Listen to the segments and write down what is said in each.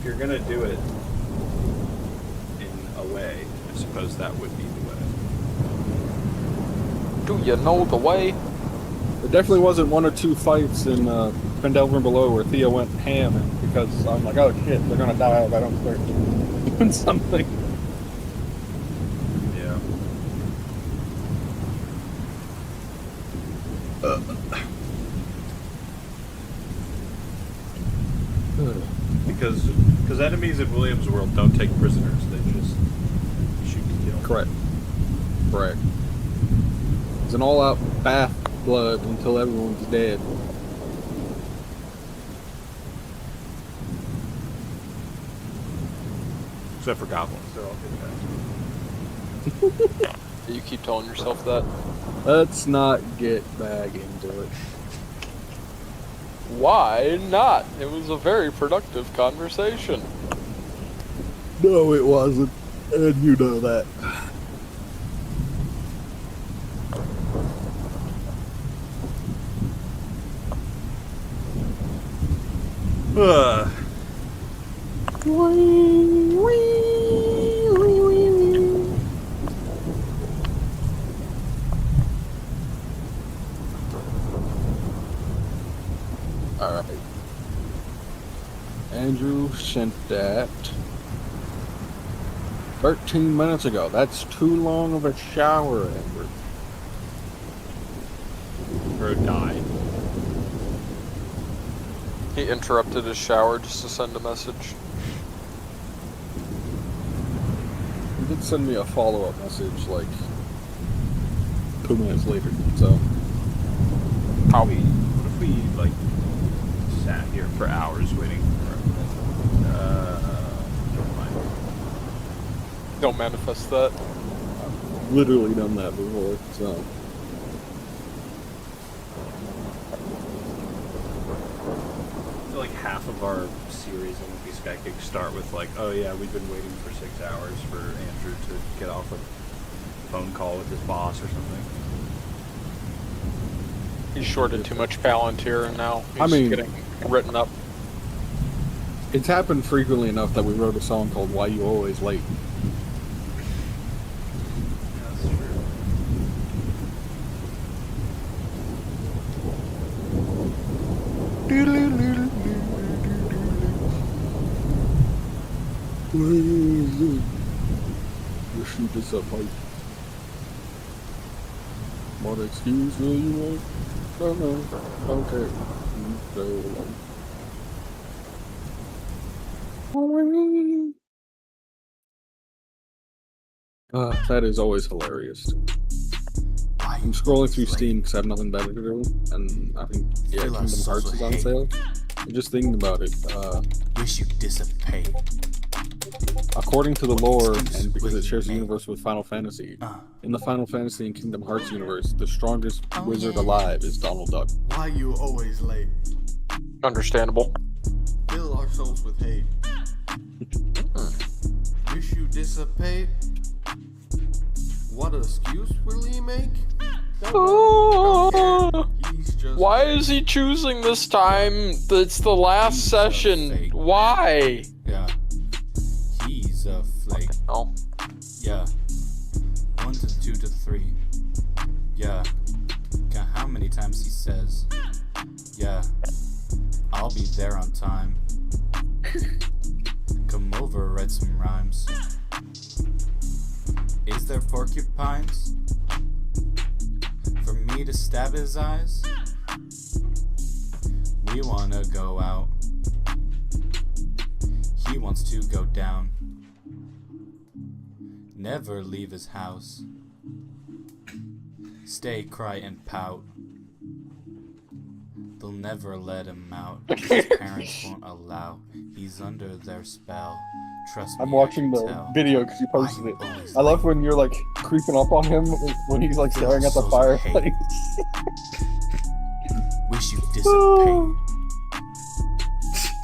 You're gonna do it in a way, I suppose that would be the way. Do you know the way? There definitely wasn't one or two fights in Pendelver Below where Theo went ham because I'm like, oh shit, they're gonna die if I don't start doing something. Yeah. Because enemies in Williams World don't take prisoners, they just shoot to kill. Correct. Correct. It's an all-out bath blood until everyone's dead. Except for goblins, they're all good guys. You keep telling yourself that. Let's not get back into it. Why not? It was a very productive conversation. No, it wasn't. And you know that. Alright. Andrew sent that 13 minutes ago. That's too long of a shower, Amber. Or died. He interrupted his shower just to send a message. He did send me a follow-up message like 2 minutes later, so. What if we like sat here for hours waiting for him? Never mind. Don't manifest that. I've literally done that before, so. I feel like half of our series on Wippyskykick start with like, oh yeah, we've been waiting for 6 hours for Andrew to get off a phone call with his boss or something. He's shorted too much Palantir and now he's getting written up. It's happened frequently enough that we wrote a song called Why You Always Late. Yeah, that's true. You shoot this up, Mike. What excuse will you make? Don't know. Don't care. That is always hilarious. I'm scrolling through Steam because I have nothing better to do, and I think Kingdom Hearts is on sale. I'm just thinking about it. Wish you dissipate. According to the lore, and because it shares a universe with Final Fantasy, in the Final Fantasy and Kingdom Hearts universe, the strongest wizard alive is Donald Duck. Why you always late? Understandable. Fill our souls with hate. Wish you dissipate. What excuse will he make? Why is he choosing this time? It's the last session. Why? Yeah. He's a flake. Oh. Yeah. 1 to 2 to 3. Yeah. Count how many times he says. Yeah. I'll be there on time. Come over, write some rhymes. Is there porcupines? For me to stab his eyes? We wanna go out. He wants to go down. Never leave his house. Stay, cry, and pout. They'll never let him out. His parents won't allow. He's under their spell. Trust me, I'm watching the video because you posted it. I love when you're like creeping up on him when he's like staring at the fireplace. Wish you dissipate.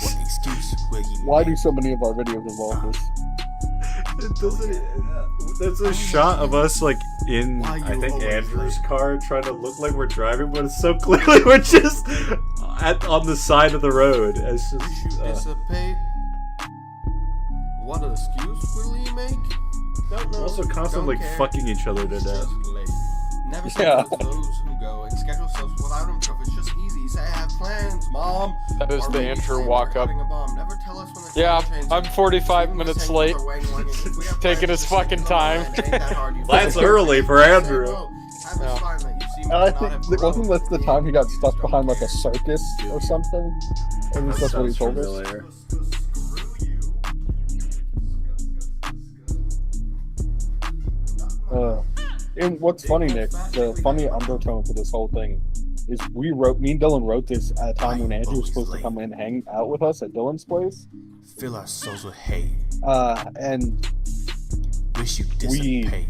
What excuse will he Why make? do so many of our videos involve this? It doesn't. That's a shot of us like in I think Andrew's car trying to look like we're driving, but it's so clearly we're just on the side of the road. It's just. Wish you dissipate. What excuse will he make? Don't know. We're also constantly don't care, fucking each other to death. just late. Never say Yeah. to those who go and schedule stuff without him. So if it's just easy, say I have plans, Mom. That is Or the maybe Andrew say walk we're up. cutting a bomb. Never tell us when the Yeah, time changes. I'm 45 Even minutes the late. tangles are waiting, if we have Taking plans his to fucking stick time. on the line, it ain't that hard, you That's fucking early can't. for Say Andrew. no. Have a Yeah. sign that you see me I not think have wasn't grown. that the time he got stuck behind like a circus or something? At least that's what he told us. familiar. And what's funny, Nick, the funny undertone for this whole thing is me and Dylan wrote this at a time when Andrew was supposed to come in and hang out with us at Dylan's place. Fill our souls with hate. And Wish you We- dissipate.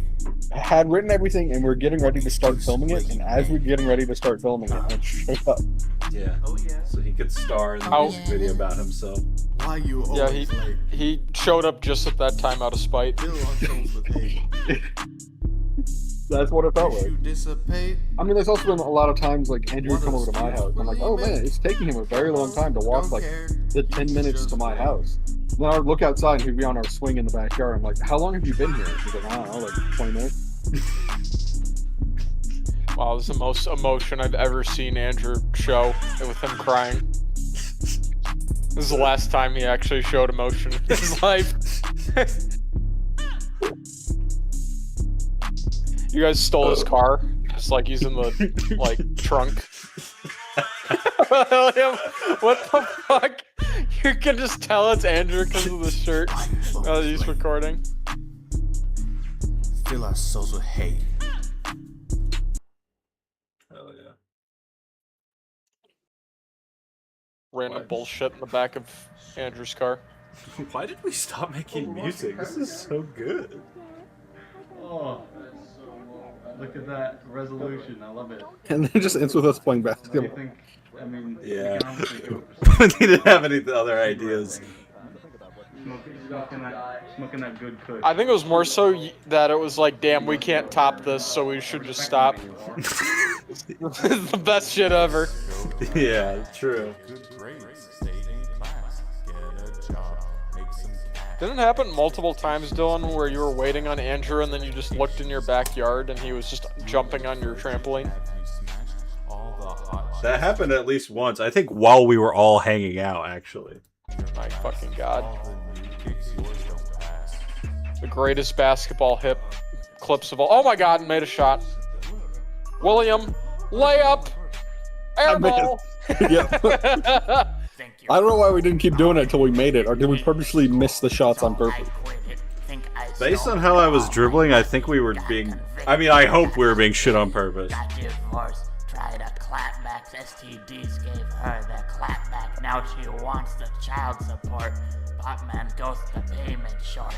had written everything and we are getting ready to start filming it, and as we're getting ready to start filming it, it showed up. Yeah. Oh yeah. So he could star in the Oh. music video about himself. Why you Yeah, always late? he showed up just at that time out of spite. Fill our souls with hate. That's what it felt Wish like. you dissipate. I mean, there's also been a lot of times like Andrew would come over to my house. I'm like, oh man, it's taking him a very long time to walk like the 10 minutes to my house. Then I would look outside and he'd be on our swing in the backyard. I'm like, how long have you been here? He's like, I don't know, like 20 minutes. Wow, this is the most emotion I've ever seen Andrew show with him crying. This is the last time he actually showed emotion in his life. You guys stole his car, just like he's in the like trunk. William, what the fuck? You can just tell it's Andrew because of the shirt. Oh, he's recording. Fill our souls with hate. Hell yeah. Random bullshit in the back of Andrew's car. Why did we stop making music? This is so good. Oh, look at that resolution. I love it. And then it just ends with us playing basketball. I mean, yeah. We didn't have any other ideas. Smoking that good kush. I think it was more so that it was like, damn, we can't top this, so we should just stop. This is the best shit ever. Yeah, true. Good grades. Stay in class. Get a job. Make some cash. Didn't it happen multiple times, Dylan, where you were waiting on Andrew and then you just looked in your backyard and he was just jumping on your trampoline? Have you smashed all the hot That happened at least once. I think while we were all hanging out, actually. My fucking god. all the new kicks yours don't pass. The greatest basketball hip clips of all. Oh my god, made a shot. William, layup, air ball. Yeah. I don't know why we didn't keep doing it until we made it, or did we purposely miss the shots on purpose? Based on how I was dribbling, I think we were being... I mean, I hope we were being shit on purpose. Got divorced, tried a clapback, STDs gave her the clapback. Now she wants the child support. Botman goes the payment short.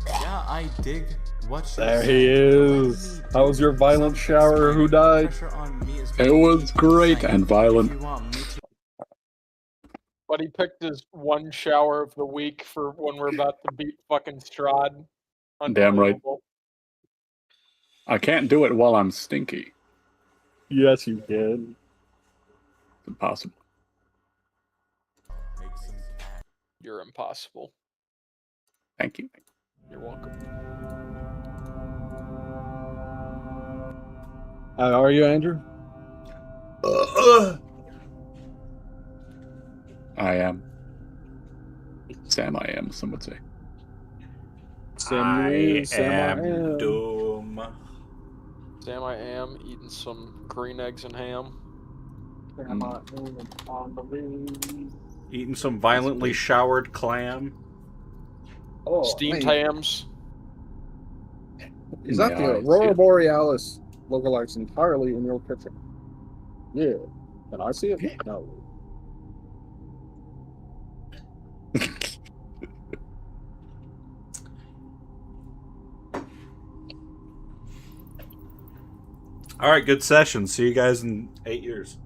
Yeah, I dig what she There said. he is. How was your violent shower? Who died? Pressure on me is It was great and If violent. you want me to But he picked his one shower of the week for when we're about to beat fucking Strahd. Damn right. Unbelievable. I can't do it while I'm stinky. Yes, you did. It's impossible. make some cash. You're impossible. Thank you. You're welcome. How are you, Andrew? I am. Sam, I am, some would say. Sam is, Sam I am. Doom. Sam, I am eating some green eggs and ham. Sam I am on the lead. Eating some violently showered clam. Oh, Steamed man. hams. Is that Yeah, the I see Aurora it. Borealis? localized entirely in your kitchen. Yeah. Can I see it? No. All right, good session. See you guys in 8 years.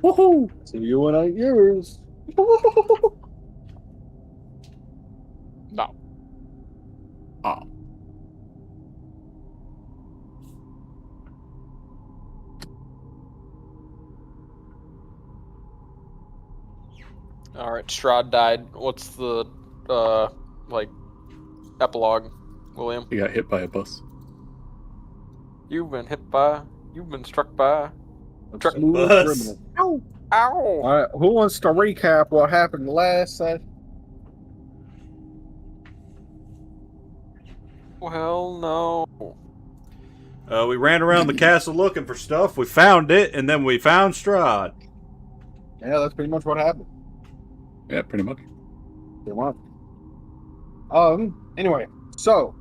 Woohoo! See you in 8 years. No. Oh. Alright, Strahd died. What's the, like, epilogue, William? He got hit by a bus. You've been struck by. Truck Smooth bus. criminal. Ow! All right, who wants to recap what happened last session? Well, no. We ran around the castle looking for stuff. We found it, and then we found Strahd. Yeah, that's pretty much what happened. Yeah, pretty much. Pretty much. Anyway, so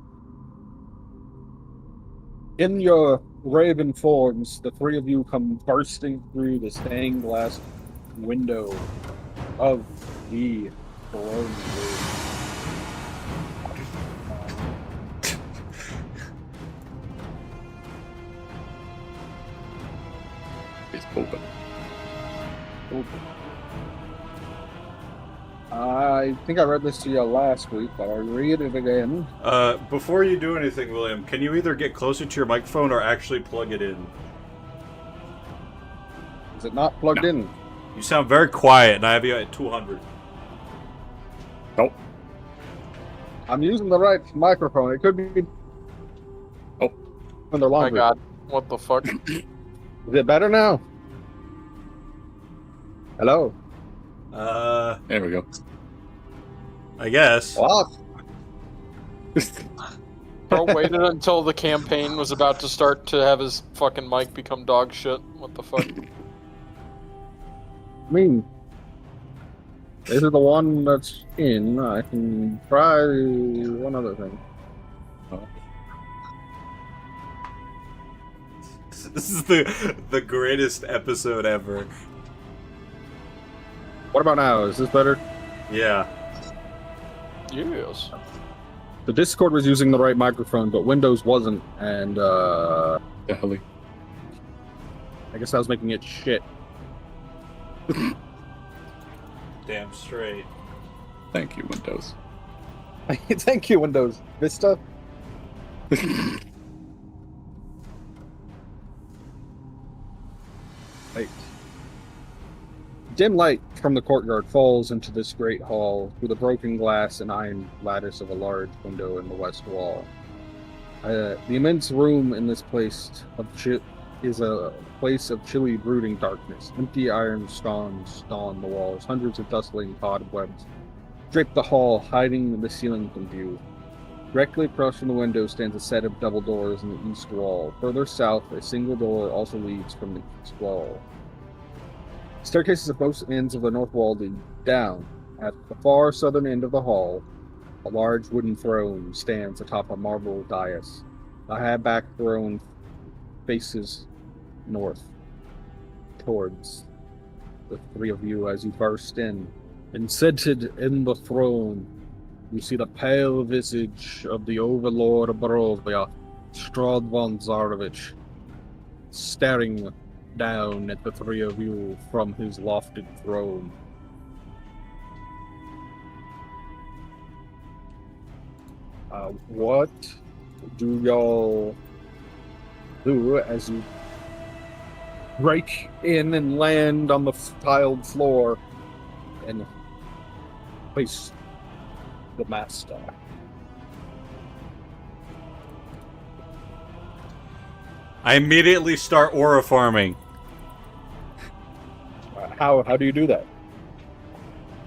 in your raven forms, the three of you come bursting through the stained glass window of the throne room. It's open. Open. I think I read this to you last week, but I'll read it again. Before you do anything, William, can you either get closer to your microphone or actually plug it in? Is it not plugged in? You sound very quiet, and I have you at 200. Nope. I'm using the right microphone. It could be. Oh. When they're My longer. god. What the fuck? Is it better now? Hello? There we go. I guess. What? Bro waited until the campaign was about to start to have his fucking mic become dog shit. What the fuck? I mean, this is the one that's in. I can try one other thing. This is the greatest episode ever. What about now? Is this better? Yeah. Yes. The Discord was using the right microphone, but Windows wasn't, and The hell? I guess I was making it shit. Damn straight. Thank you, Windows. Thank you, Windows Vista. Right. Dim light from the courtyard falls into this great hall through the broken glass and iron lattice of a large window in the west wall. The immense room in this place is a place of chilly, brooding darkness. Empty iron sconces on the walls. Hundreds of dustling cobwebs drape the hall, hiding the ceiling from view. Directly across from the window stands a set of double doors in the east wall. Further south, a single door also leads from the east wall. Staircases at both ends of the north wall lead down. At the far southern end of the hall, a large wooden throne stands atop a marble dais. The high-backed throne faces north, towards the three of you as you burst in. And seated in the throne, you see the pale visage of the overlord of Barovia, Strahd von Zarovich, staring down at the three of you from his lofted throne. What do y'all do as you break in and land on the tiled floor and face the master? I immediately start aura farming. How do you do that?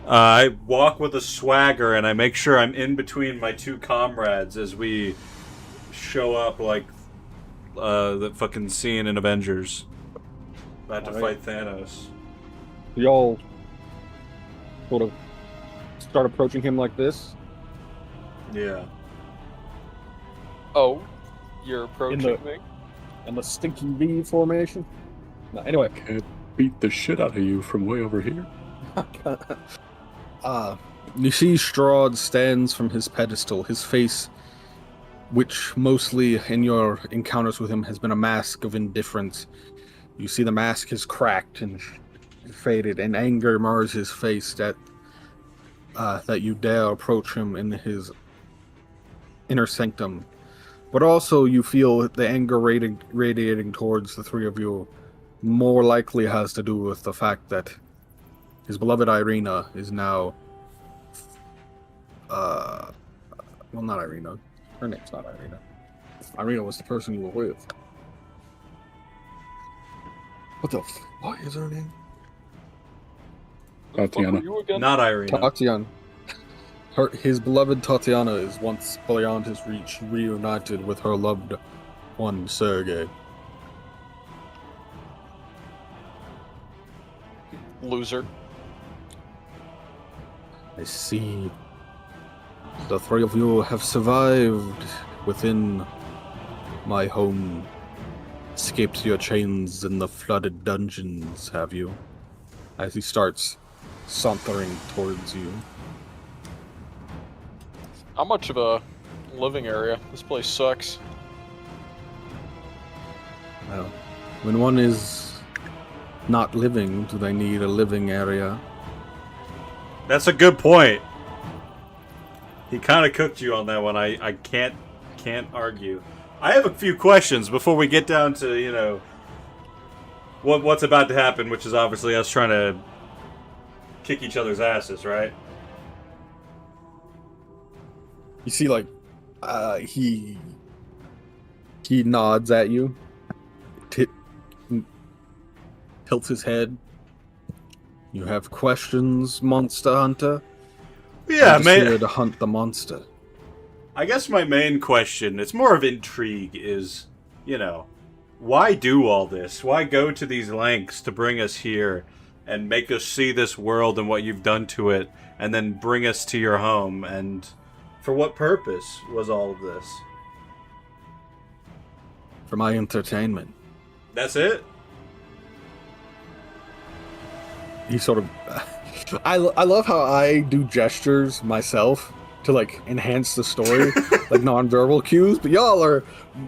I walk with a swagger, and I make sure I'm in between my two comrades as we show up like the fucking scene in Avengers. About to fight Thanos. Y'all sort of start approaching him like this. Yeah. Oh, you're approaching me? in the stinking V formation. No, anyway. Can't beat the shit out of you from way over here. You see Strahd stands from his pedestal, his face, which mostly in your encounters with him has been a mask of indifference. You see the mask is cracked and faded, and anger mars his face that you dare approach him in his inner sanctum. But also you feel the anger radiating towards the three of you more likely has to do with the fact that his beloved Irina is now... well, not Irina. Her name's not Irina. Irina was the person you were with. What the what is her name? Tatiana. You again? Not Irina. Tatiana. His beloved Tatiana is once beyond his reach, reunited with her loved one, Sergei. Loser. I see. The three of you have survived within my home. Escaped your chains in the flooded dungeons, have you? As he starts sauntering towards you. How much of a living area? This place sucks. Well, when one is not living, do they need a living area? That's a good point. He kind of cooked you on that one. I can't argue. I have a few questions before we get down to, you know, what's about to happen, which is obviously us trying to kick each other's asses, right? You see, like, he nods at you, tilts his head. You have questions, Monster Hunter? Yeah, I'm just here to hunt the monster. I guess my main question, it's more of intrigue, is, you know, why do all this? Why go to these lengths to bring us here and make us see this world and what you've done to it, and then bring us to your home? And for what purpose was all of this? For my entertainment. That's it? He sort of... I love how I do gestures myself to, like, enhance the story, like non-verbal cues, but y'all are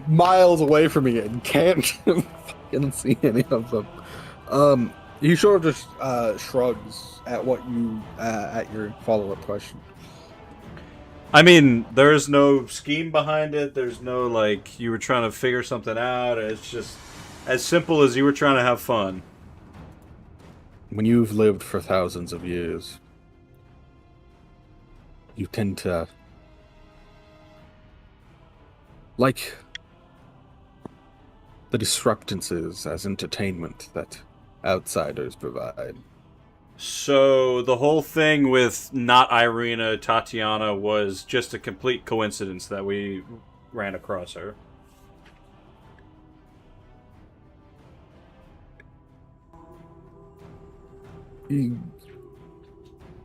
miles away from me and can't fucking see any of them. He sort of just shrugs at what you at your follow-up question. I mean, there's no scheme behind it. There's no, like, you were trying to figure something out. It's just as simple as you were trying to have fun. When you've lived for thousands of years, you tend to like the disruptances as entertainment that outsiders provide. So the whole thing with not Irina, Tatiana, was just a complete coincidence that we ran across her.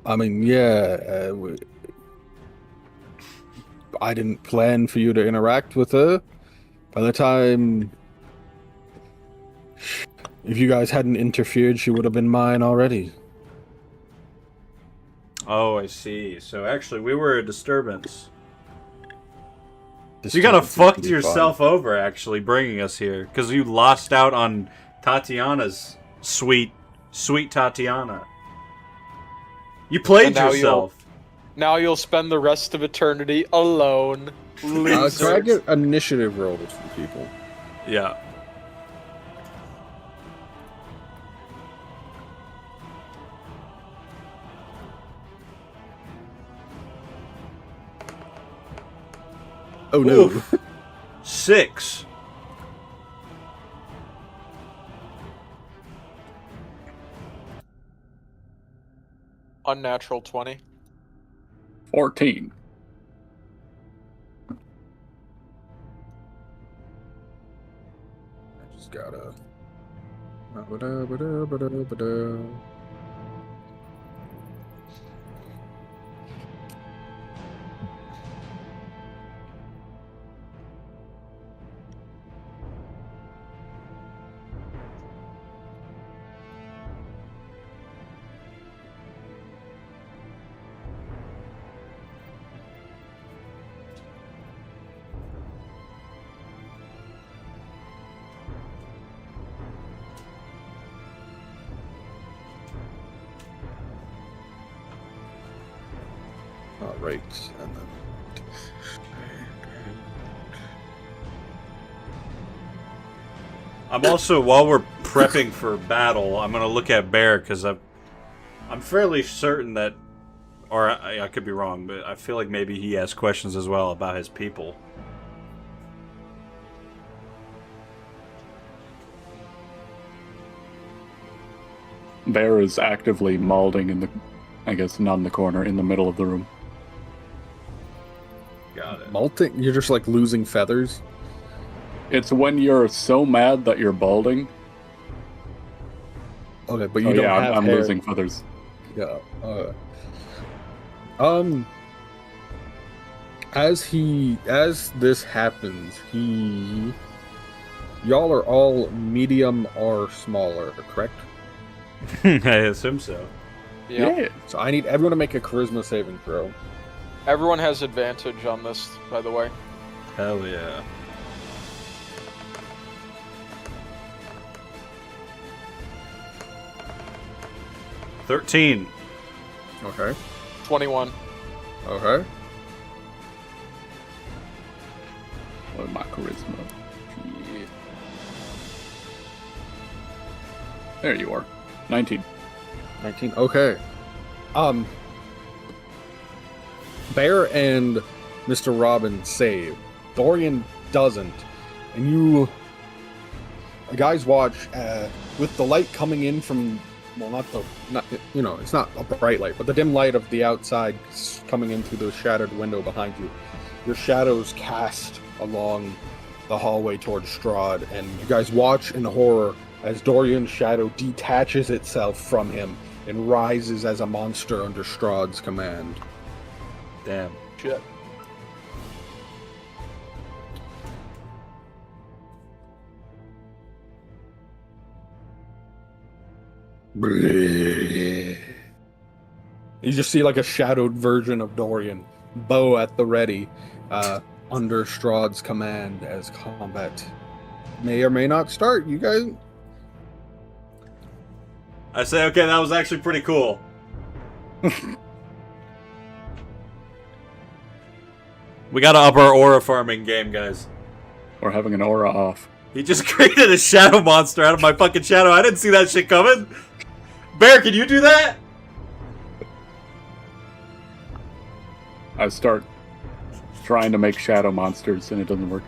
I mean, yeah, I didn't plan for you to interact with her. By the time... If you guys hadn't interfered, she would have been mine already. Oh, I see. So actually, we were a disturbance. So you kind of fucked yourself over, actually, bringing us here. Because you lost out on Tatiana's sweet Tatiana. You played yourself. Now you'll spend the rest of eternity alone. Can I get initiative rolls from people? Yeah. Oh no. Oof. 6. Unnatural 20. 14. I just gotta... Right. And then... I'm also, while we're prepping for battle, I'm gonna look at Bear because I'm fairly certain that, or I could be wrong, but I feel like maybe he has questions as well about his people. Bear is actively mauling in the, I guess, not in the corner, in the middle of the room. Got it. Molting? You're just like losing feathers? It's when you're so mad that you're balding. Okay, but you Oh don't yeah, have I'm hair. losing feathers. Yeah. As this happens, y'all are all medium or smaller, correct? I assume so. Yeah. So I need everyone to make a charisma saving throw. Everyone has advantage on this, by the way. Hell yeah. $13. Okay. 21. Okay. What my charisma? Yeah. There you are. 19. 19. Okay. Bear and Mr. Robbin save. Dorian doesn't. And you guys watch with the light coming in from, well, it's not a bright light, but the dim light of the outside coming in through the shattered window behind you. Your shadows cast along the hallway towards Strahd, and you guys watch in horror as Dorian's shadow detaches itself from him and rises as a monster under Strahd's command. Damn. Shit. You just see like a shadowed version of Dorian, bow at the ready, under Strahd's command as combat may or may not start. You guys... I say, okay, that was actually pretty cool. We gotta up our aura farming game, guys. We're having an aura off. He just created a shadow monster out of my fucking shadow. I didn't see that shit coming. Bear, can you do that? I start trying to make shadow monsters and it doesn't work.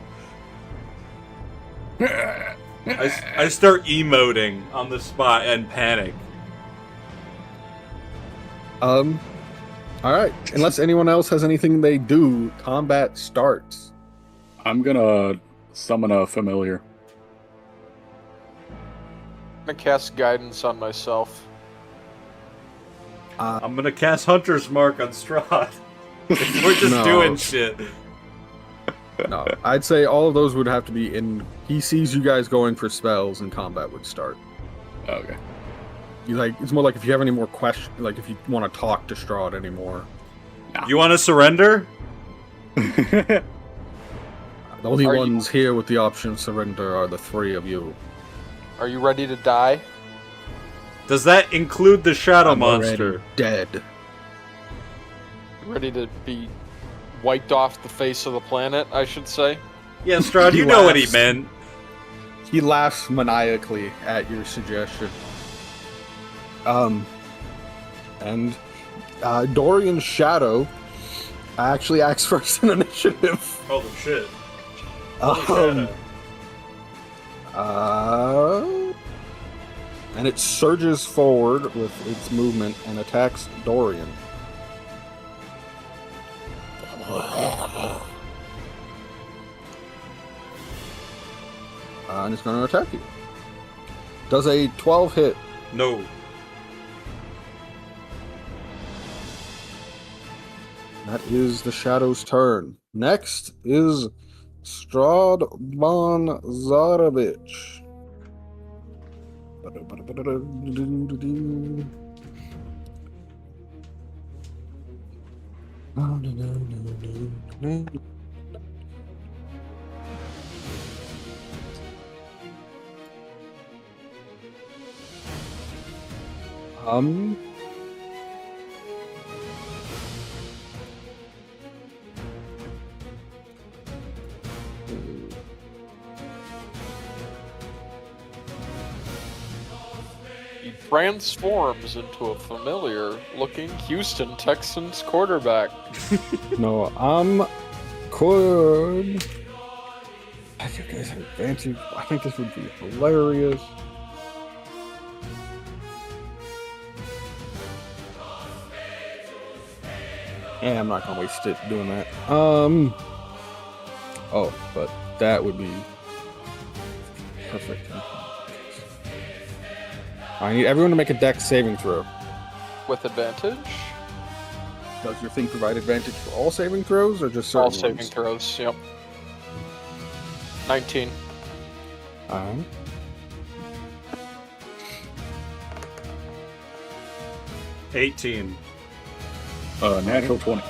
I start emoting on the spot and panic. Alright. Unless anyone else has anything they do, combat starts. I'm gonna summon a familiar. I'm gonna cast guidance on myself. I'm gonna cast Hunter's Mark on Strahd. We're just doing shit. No, I'd say all of those would have to be in... He sees you guys going for spells and combat would start. Okay. It's more like if you have any more questions, like if you want to talk to Strahd anymore. You want to surrender? The only Are ones here with the option of surrender are the three of you. Are you ready to die? Does that include the shadow I'm monster? already dead. Ready to be wiped off the face of the planet, I should say? Yeah, Strahd, He you know what he laughs. meant. He laughs maniacally at your suggestion. And Dorian's shadow actually acts first in initiative. Holy shit. And it surges forward with its movement and attacks Dorian. And it's going to attack you. Does a 12 hit? No. That is the Shadow's turn. Next is Strahd von Zarovich. transforms into a familiar-looking Houston Texans quarterback. No, I'm could. I think you guys have advantage. I think this would be hilarious. And I'm not gonna waste it doing that. Oh, but that would be perfect. I need everyone to make a dex saving throw. With advantage? Does your thing provide advantage for all saving throws, or just certain All saving ones? throws, yep. 19. 18. Natural 20.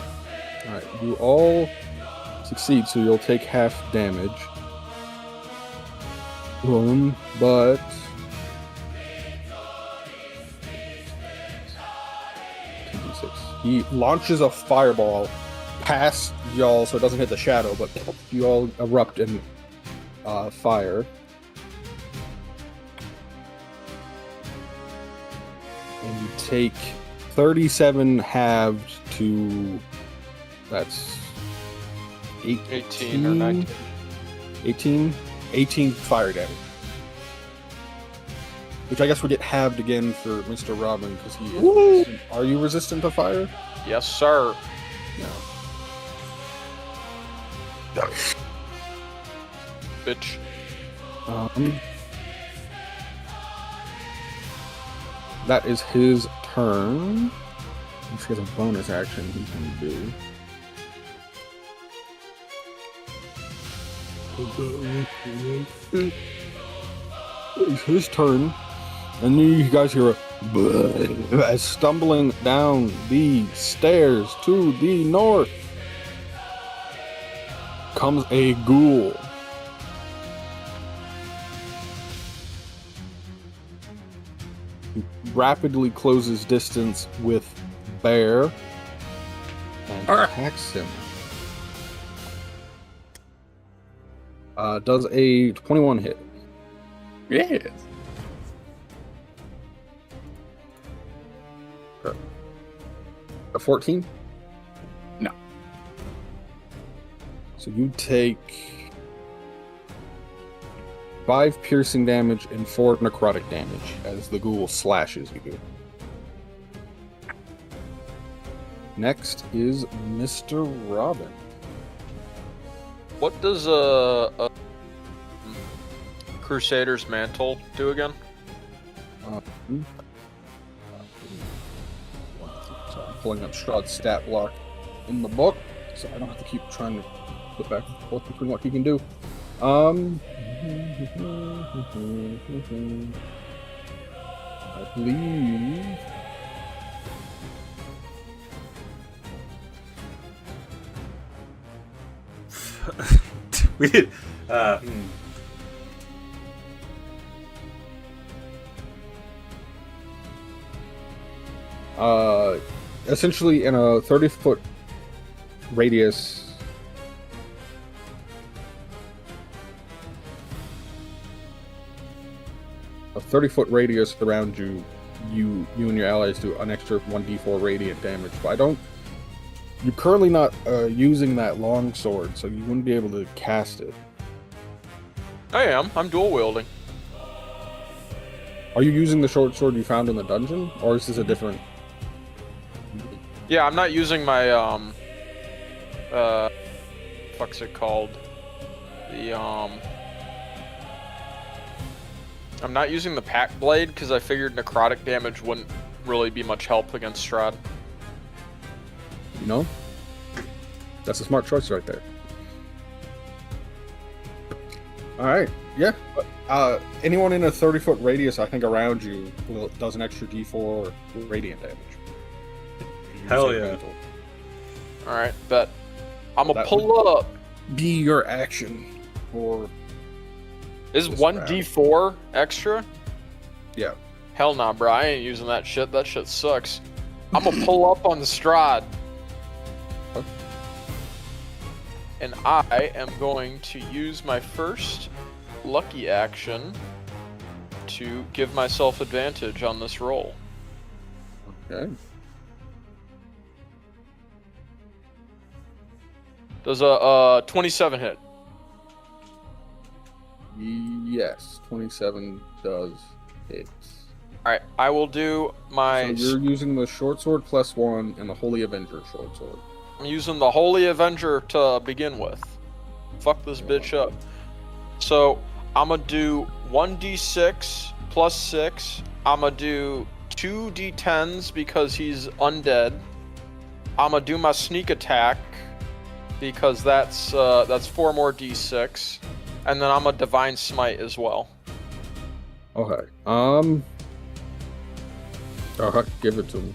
Alright, you all succeed, so you'll take half damage. But... He launches a fireball past y'all, so it doesn't hit the shadow, but you all erupt in fire. And you take 37 halved to... That's... 18 or 19. 18 fire damage. Which I guess would get halved again for Mr. Robbin, because he is resistant. Are you resistant to fire? Yes, sir. No. Bitch. That is his turn. He has a bonus action he can do. It's his turn. And then you guys hear a as stumbling down the stairs to the north comes a ghoul. He rapidly closes distance with Bear and attacks him. Does a 21 hit? Yes. A 14? No. So you take 5 piercing damage and 4 necrotic damage as the ghoul slashes you. Next is Mr. Robbin. What does a Crusader's Mantle do again? So I'm pulling up Strahd's stat block in the book, so I don't have to keep trying to flip back and forth between what he can do. I believe. We did. Essentially in a 30-foot radius. A 30-foot radius around you, you and your allies do an extra 1d4 radiant damage. But you're currently not using that long sword, so you wouldn't be able to cast it. I am. I'm dual wielding. Are you using the short sword you found in the dungeon, or is this a different? Yeah, I'm not using my what's it called? I'm not using the pack blade because I figured necrotic damage wouldn't really be much help against Strahd. You know, that's a smart choice right there. All right, yeah. Anyone in a 30-foot radius, I think, around you does an extra d4 radiant damage. Hell yeah. Alright, bet. I'm gonna That pull up. Be your action for. Is this 1d4 extra? Yeah. Hell nah, bro. I ain't using that shit. That shit sucks. I'm gonna pull up on the Strahd. And I am going to use my first lucky action to give myself advantage on this roll. Okay. Does a 27 hit? Yes, 27 does hit. Alright, I will do my... So you're using the short sword +1 and the Holy Avenger short sword. I'm using the Holy Avenger to begin with. Fuck this bitch up. So, I'm gonna do 1d6 plus 6. I'm gonna do 2 d10s because he's undead. I'm gonna do my sneak attack because that's 4 more d6. And then I'm a Divine Smite as well. Okay. Give it to me.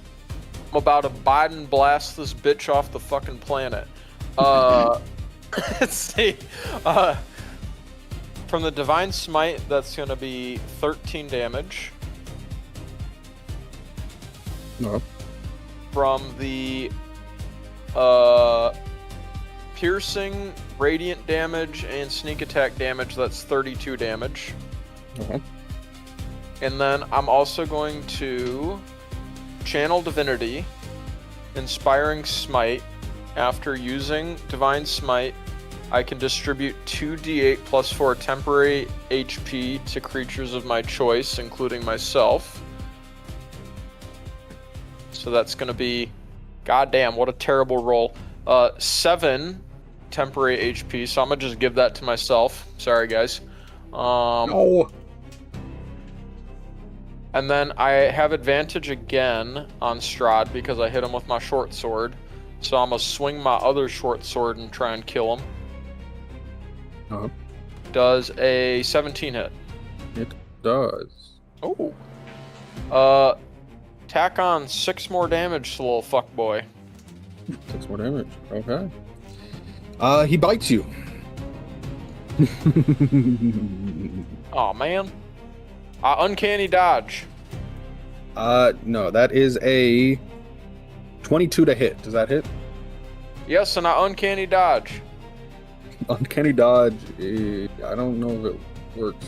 I'm about to Biden blast this bitch off the fucking planet. Let's see. From the Divine Smite, that's gonna be 13 damage. No. From the piercing, radiant damage, and sneak attack damage, that's 32 damage. Okay. And then I'm also going to Channel Divinity, Inspiring Smite. After using Divine Smite, I can distribute 2d8 plus 4 temporary HP to creatures of my choice, including myself. So that's going to be, goddamn, what a terrible roll. 7 temporary HP, so I'm going to just give that to myself. Sorry, guys. No. And then I have advantage again on Strahd because I hit him with my short sword. So I'm going to swing my other short sword and try and kill him. Uh-huh. Does a 17 hit? It does. Oh. Tack on 6 more damage to little fuckboy. 6 more damage. Okay. He bites you. Oh man. Uncanny dodge. No, that is a 22 to hit. Does that hit? Yes, and I uncanny dodge. Uncanny dodge, I don't know if it works.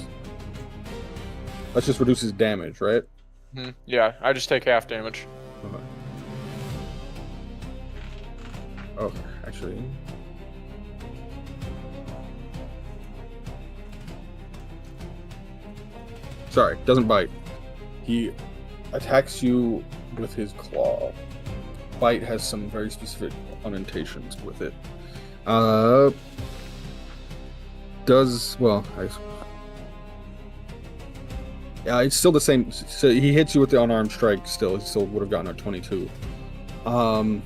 That just reduces damage, right? Yeah, I just take half damage. Oh, actually. Sorry, doesn't bite. He attacks you with his claw. Bite has some very specific connotations with it. Yeah, it's still the same. So he hits you with the unarmed strike still. He still would have gotten a 22. But...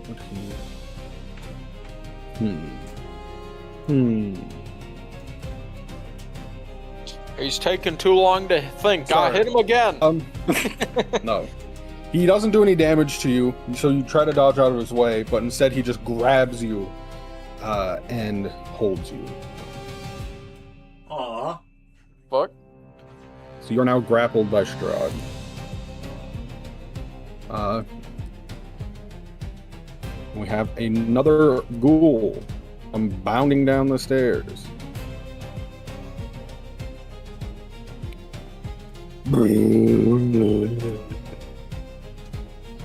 What he... He's taking too long to think. Sorry. I hit him again. No. He doesn't do any damage to you, so you try to dodge out of his way, but instead he just grabs you and holds you. Aww. Fuck. So you're now grappled by Strahd. We have another ghoul come bounding down the stairs.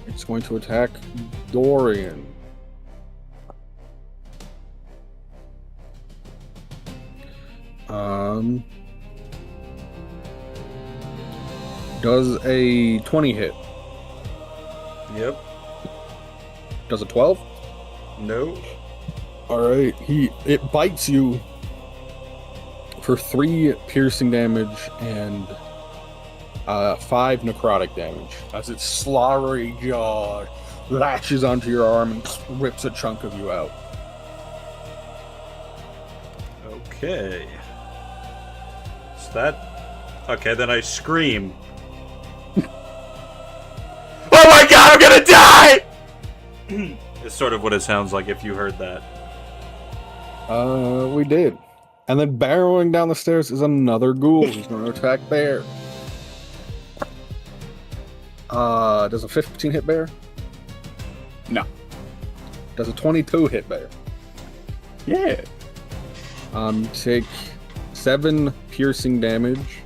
It's going to attack Dorian. Does a 20 hit? Yep. Does a 12? No. Alright, it bites you for 3 piercing damage and 5 necrotic damage as its slobbery jaw latches onto your arm and rips a chunk of you out. Okay. Is that... Okay, then I scream. Oh my god, I'm gonna die! It's sort of what it sounds like if you heard that. We did. And then barreling down the stairs is another ghoul who's going to attack Bear. Does a 15 hit Bear? No. Does a 22 hit bear? Yeah. Take 7 piercing damage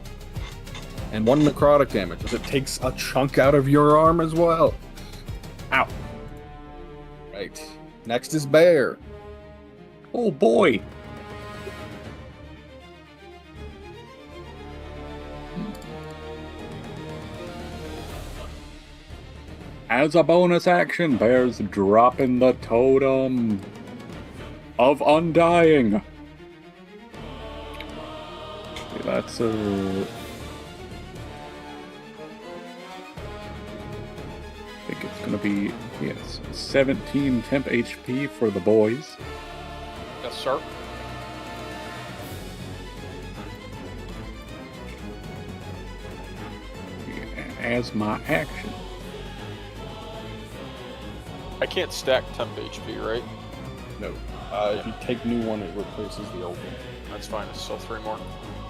and 1 necrotic damage as it takes a chunk out of your arm as well. Ow. Right. Next is bear. Oh boy. As a bonus action, Bear's dropping the totem of undying. That's I think it's gonna be, yes, 17 temp HP for the boys. Yes, sir. As my action. I can't stack temp HP, right? No. If you take new one, it replaces the old one. That's fine. It's still 3 more.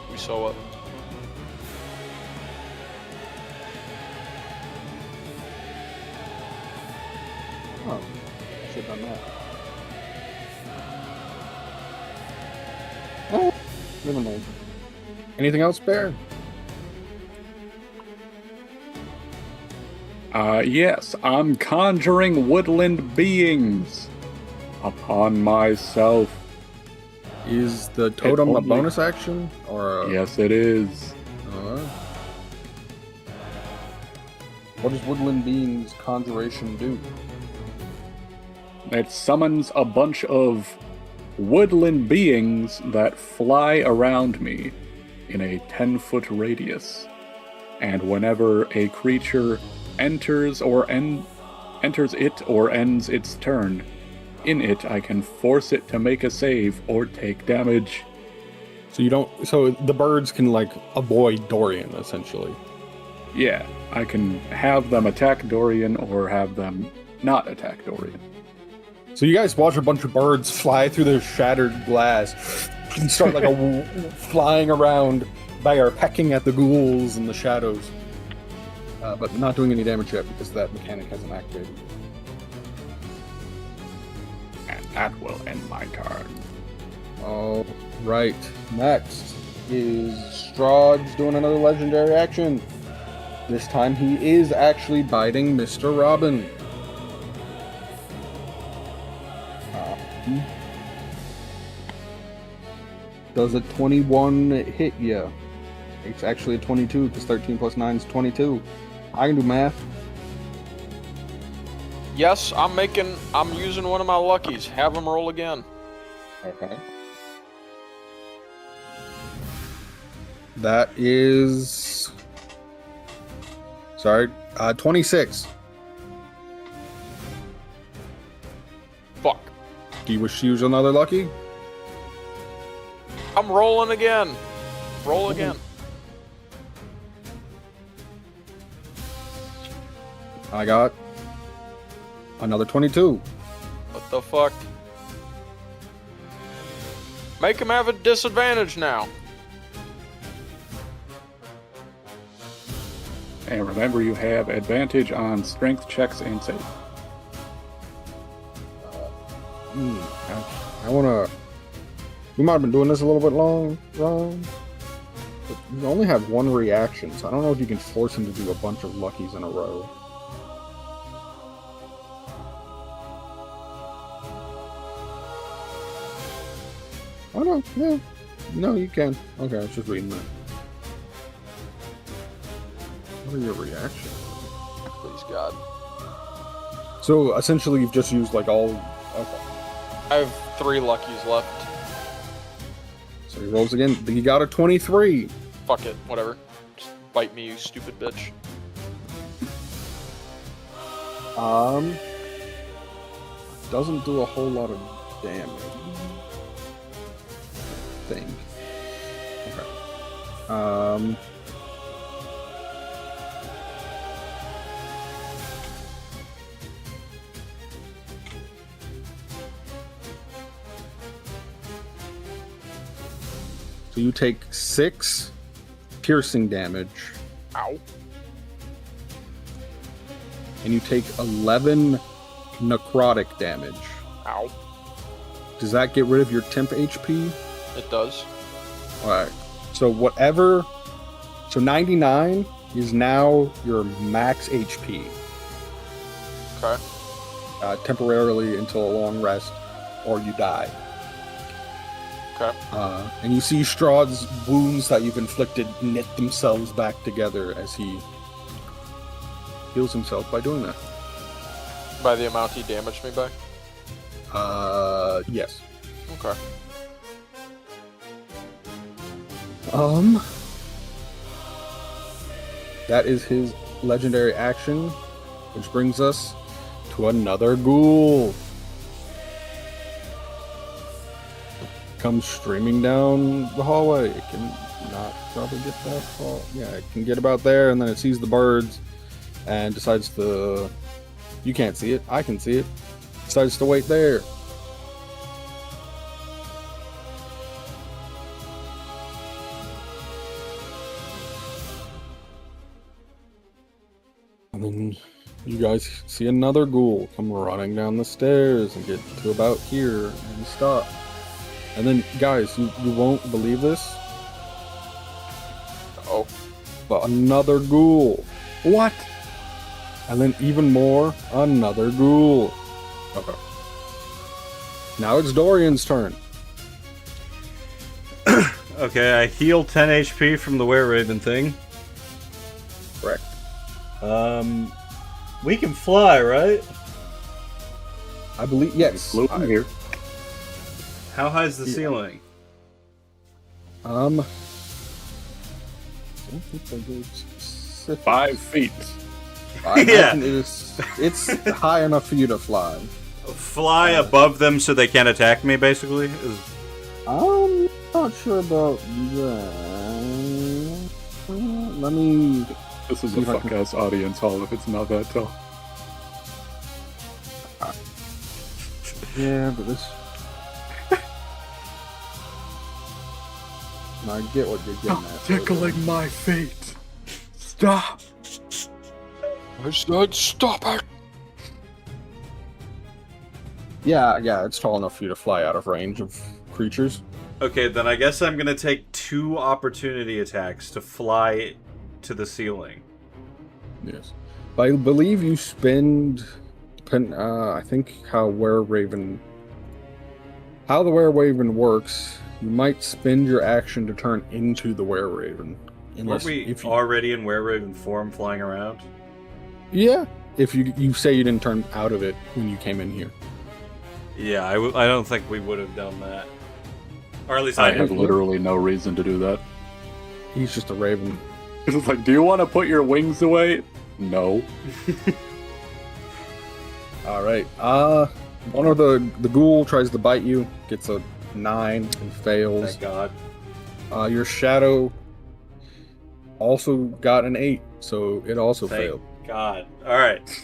We sew up. Oh, I should have done that. Oh, never mind. Anything else, Bear? Yes, I'm conjuring woodland beings upon myself. Is the totem a only- bonus action or a... Yes, it is. What does Woodland Beings Conjuration do? It summons a bunch of woodland beings that fly around me in a 10-foot radius. And whenever a creature enters it or ends its turn, in it I can force it to make a save or take damage. So you don't... So the birds can, like, avoid Dorian, essentially. Yeah, I can have them attack Dorian or have them not attack Dorian. So you guys watch a bunch of birds fly through the shattered glass and start, like, flying around Bear, pecking at the ghouls in the shadows. But not doing any damage yet because that mechanic hasn't activated. And that will end my turn. All right. Next is Strahd's doing another legendary action. This time he is actually biting Mr. Robbin. Does a 21 hit you? It's actually a 22 because 13 plus 9 is 22. I can do math. Yes, I'm using one of my luckies. Have him roll again. Okay. That is... Sorry, 26. Fuck. Do you wish to use another lucky? I'm rolling again. Roll again. I got another 22. What the fuck? Make him have a disadvantage now. And remember, you have advantage on strength checks and save. I wanna... We might have been doing this a little bit long, but you only have one reaction, so I don't know if you can force him to do a bunch of luckies in a row. Oh no, yeah. No, you can. Okay, I was just reading that. What are your reactions? Please, God. So essentially, you've just used like all. Okay. I have 3 luckies left. So he rolls again. He got a 23. Fuck it, whatever. Just bite me, you stupid bitch. Doesn't do a whole lot of damage. I think. Okay. So you take 6 piercing damage, Ow. and you take 11 necrotic damage. Ow. Does that get rid of your temp HP? It does. Alright. So whatever... So 99 is now your max HP. Okay. Temporarily until a long rest, or you die. Okay. And you see Strahd's wounds that you've inflicted knit themselves back together as he heals himself by doing that. By the amount he damaged me by? Yes. Okay. That is his legendary action, which brings us to another ghoul. Comes streaming down the hallway. It can not probably get that far. Yeah, it can get about there, and then it sees the birds and decides to... You can't see it. I can see it. Decides to wait there. And then you guys see another ghoul come running down the stairs and get to about here and stop. And then, guys, you won't believe this. Oh. But another ghoul. What? And then even more, another ghoul. Okay. Now it's Dorian's turn. Okay, I heal 10 HP from the were-raven thing. Correct. We can fly, right? I believe, yes. Floating here. How high is the ceiling? I don't think they gave specific. 5 feet. I Yeah. imagine it's high enough for you to fly. Fly above them so they can't attack me, basically? I'm not sure about that. Let me... This is See a if I can- fuck-ass audience hall if it's not that tall. Yeah, but this... I get what you're getting at. Tickling my feet. Stop. I said stop it! Yeah, it's tall enough for you to fly out of range of creatures. Okay, then I guess I'm gonna take 2 opportunity attacks to fly to the ceiling. Yes. I believe you spend... I think how the were-raven works, you might spend your action to turn into the were-raven. Weren't we already in were-raven form flying around? Yeah, if you say you didn't turn out of it when you came in here. Yeah, I don't think we would have done that. Or at least I I have literally no reason to do that. He's just a raven. It's like, do you want to put your wings away? No. All right. One of the ghoul tries to bite you, gets a 9 and fails. Thank God. Your shadow also got an 8, so it also Thank failed. God. Alright.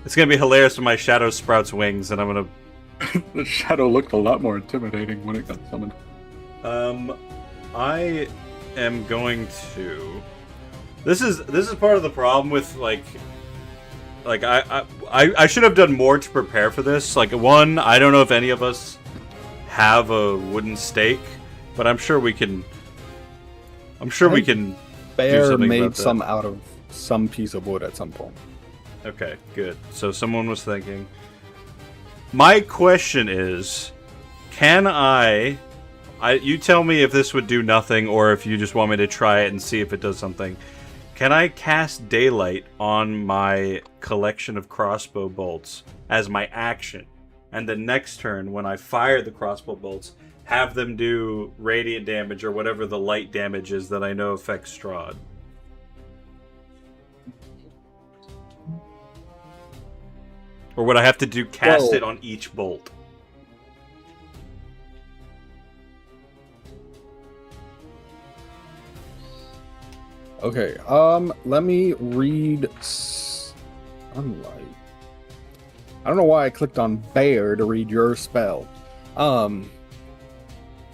It's gonna be hilarious when my shadow sprouts wings and I'm gonna... The shadow looked a lot more intimidating when it got summoned. I am going to... This is part of the problem with, like I should have done more to prepare for this. Like, one, I don't know if any of us have a wooden stake, but I'm sure we can... we can do Bear something made about that. some out of some piece of wood at some point. Okay, good. So someone was thinking. My question is, can you tell me if this would do nothing or if you just want me to try it and see if it does something. Can I cast daylight on my collection of crossbow bolts as my action? And the next turn, when I fire the crossbow bolts, have them do radiant damage or whatever the light damage is that I know affects Strahd. Or would I have to cast it on each bolt? Okay, let me read sunlight. I don't know why I clicked on bear to read your spell.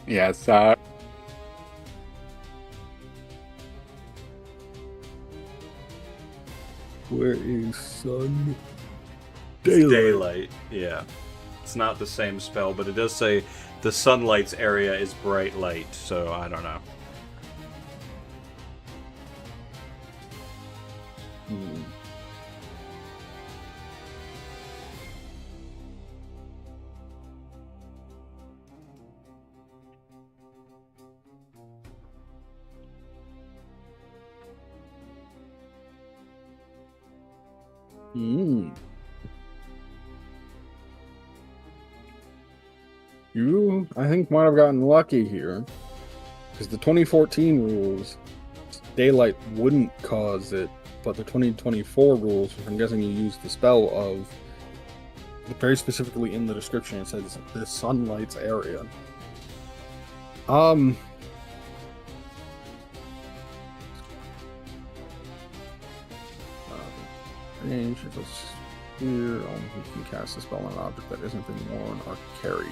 Yes, Where is sun? Daylight, yeah. It's not the same spell, but it does say the sunlight's area is bright light, so I don't know. You, I think, might have gotten lucky here. Because the 2014 rules, daylight wouldn't cause it, but the 2024 rules, which I'm guessing you used the spell of, very specifically in the description, it says the sunlight's area. Range is a sphere. Only you can cast a spell on an object that isn't being worn or carried.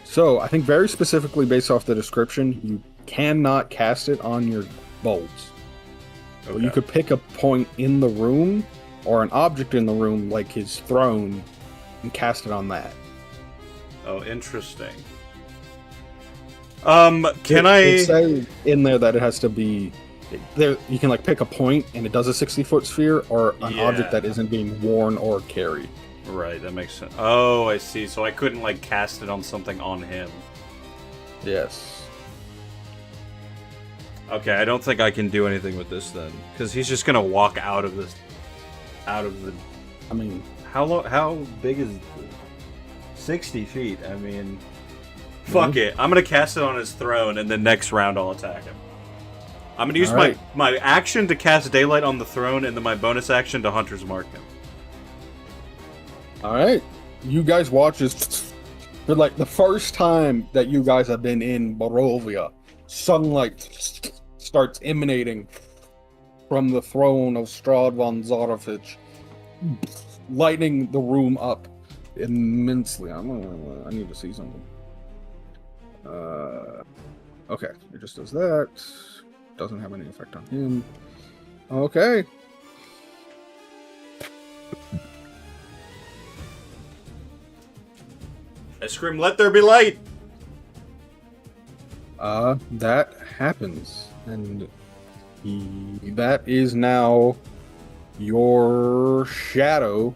So I think very specifically based off the description, you cannot cast it on your bolts. Okay. But you could pick a point in the room or an object in the room, like his throne, and cast it on that. Oh, interesting. It say in there that it has to be there? You can like pick a point and it does a 60-foot sphere, or an object that isn't being worn or carried. Right, that makes sense. Oh, I see. So I couldn't like cast it on something on him. Yes. Okay, I don't think I can do anything with this then, because he's just gonna walk out of this. Out of the. I mean, how big is? 60 feet. I mean, fuck it. I'm gonna cast it on his throne, and then next round I'll attack him. I'm gonna use my action to cast daylight on the throne, and then my bonus action to hunter's mark him. All right, you guys watch this for like the first time that you guys have been in Barovia. Sunlight starts emanating from the throne of Strahd von Zarafich, lighting the room up immensely. I need to see something. Okay, it just does that. Doesn't have any effect on him. Okay. I scream, "Let there be light!" That happens, and that is now your shadow,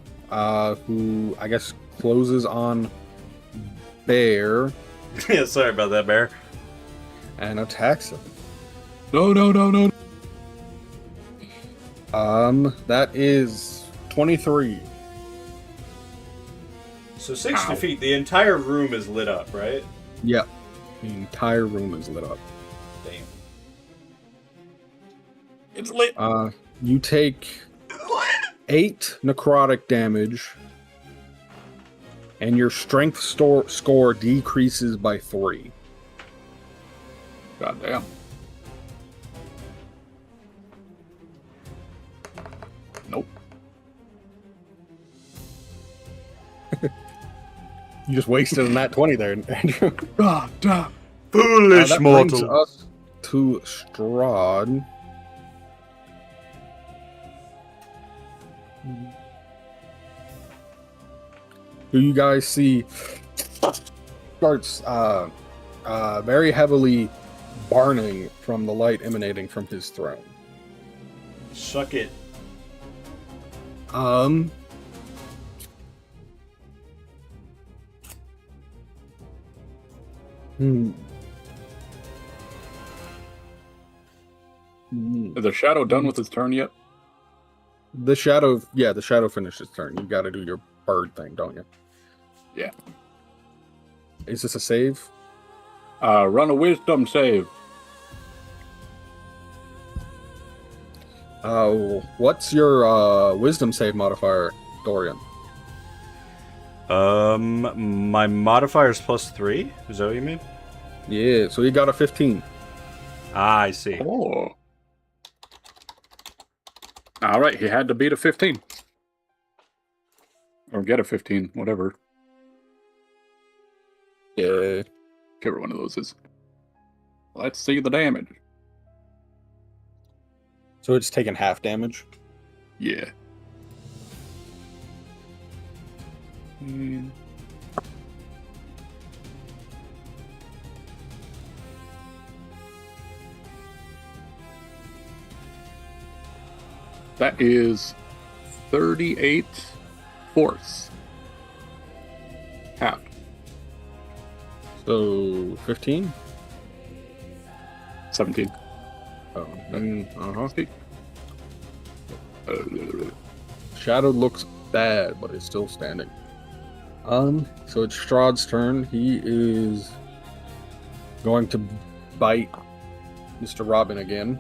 who I guess closes on Bear. Yeah, sorry about that, Bear. And attacks him. No. That is 23. So 60 feet, the entire room is lit up, right? Yep. The entire room is lit up. Damn. It's lit. You take 8 necrotic damage, and your strength score decreases by 3. Goddamn. Nope. You just wasted a nat 20 there, Andrew. God damn. Foolish that mortal. brings us to Strahd. Who you guys see starts very heavily burning from the light emanating from his throne. Suck it. Is the shadow done with his turn yet? The shadow finished its turn. You got to do your bird thing, don't you? Yeah. Is this a save? Run a wisdom save. What's your wisdom save modifier, Dorian? My modifier is +3? Is that what you mean? Yeah, so you got a 15. Ah, I see. Oh. Alright, he had to beat a 15. Or get a 15, whatever. Yeah. Whichever one of those is. Let's see the damage. So it's taken half damage? Yeah. That is 38 force. Half. So 15. 17. Oh, then Shadow looks bad, but is still standing. So it's Strahd's turn. He is going to bite Mr. Robbin again.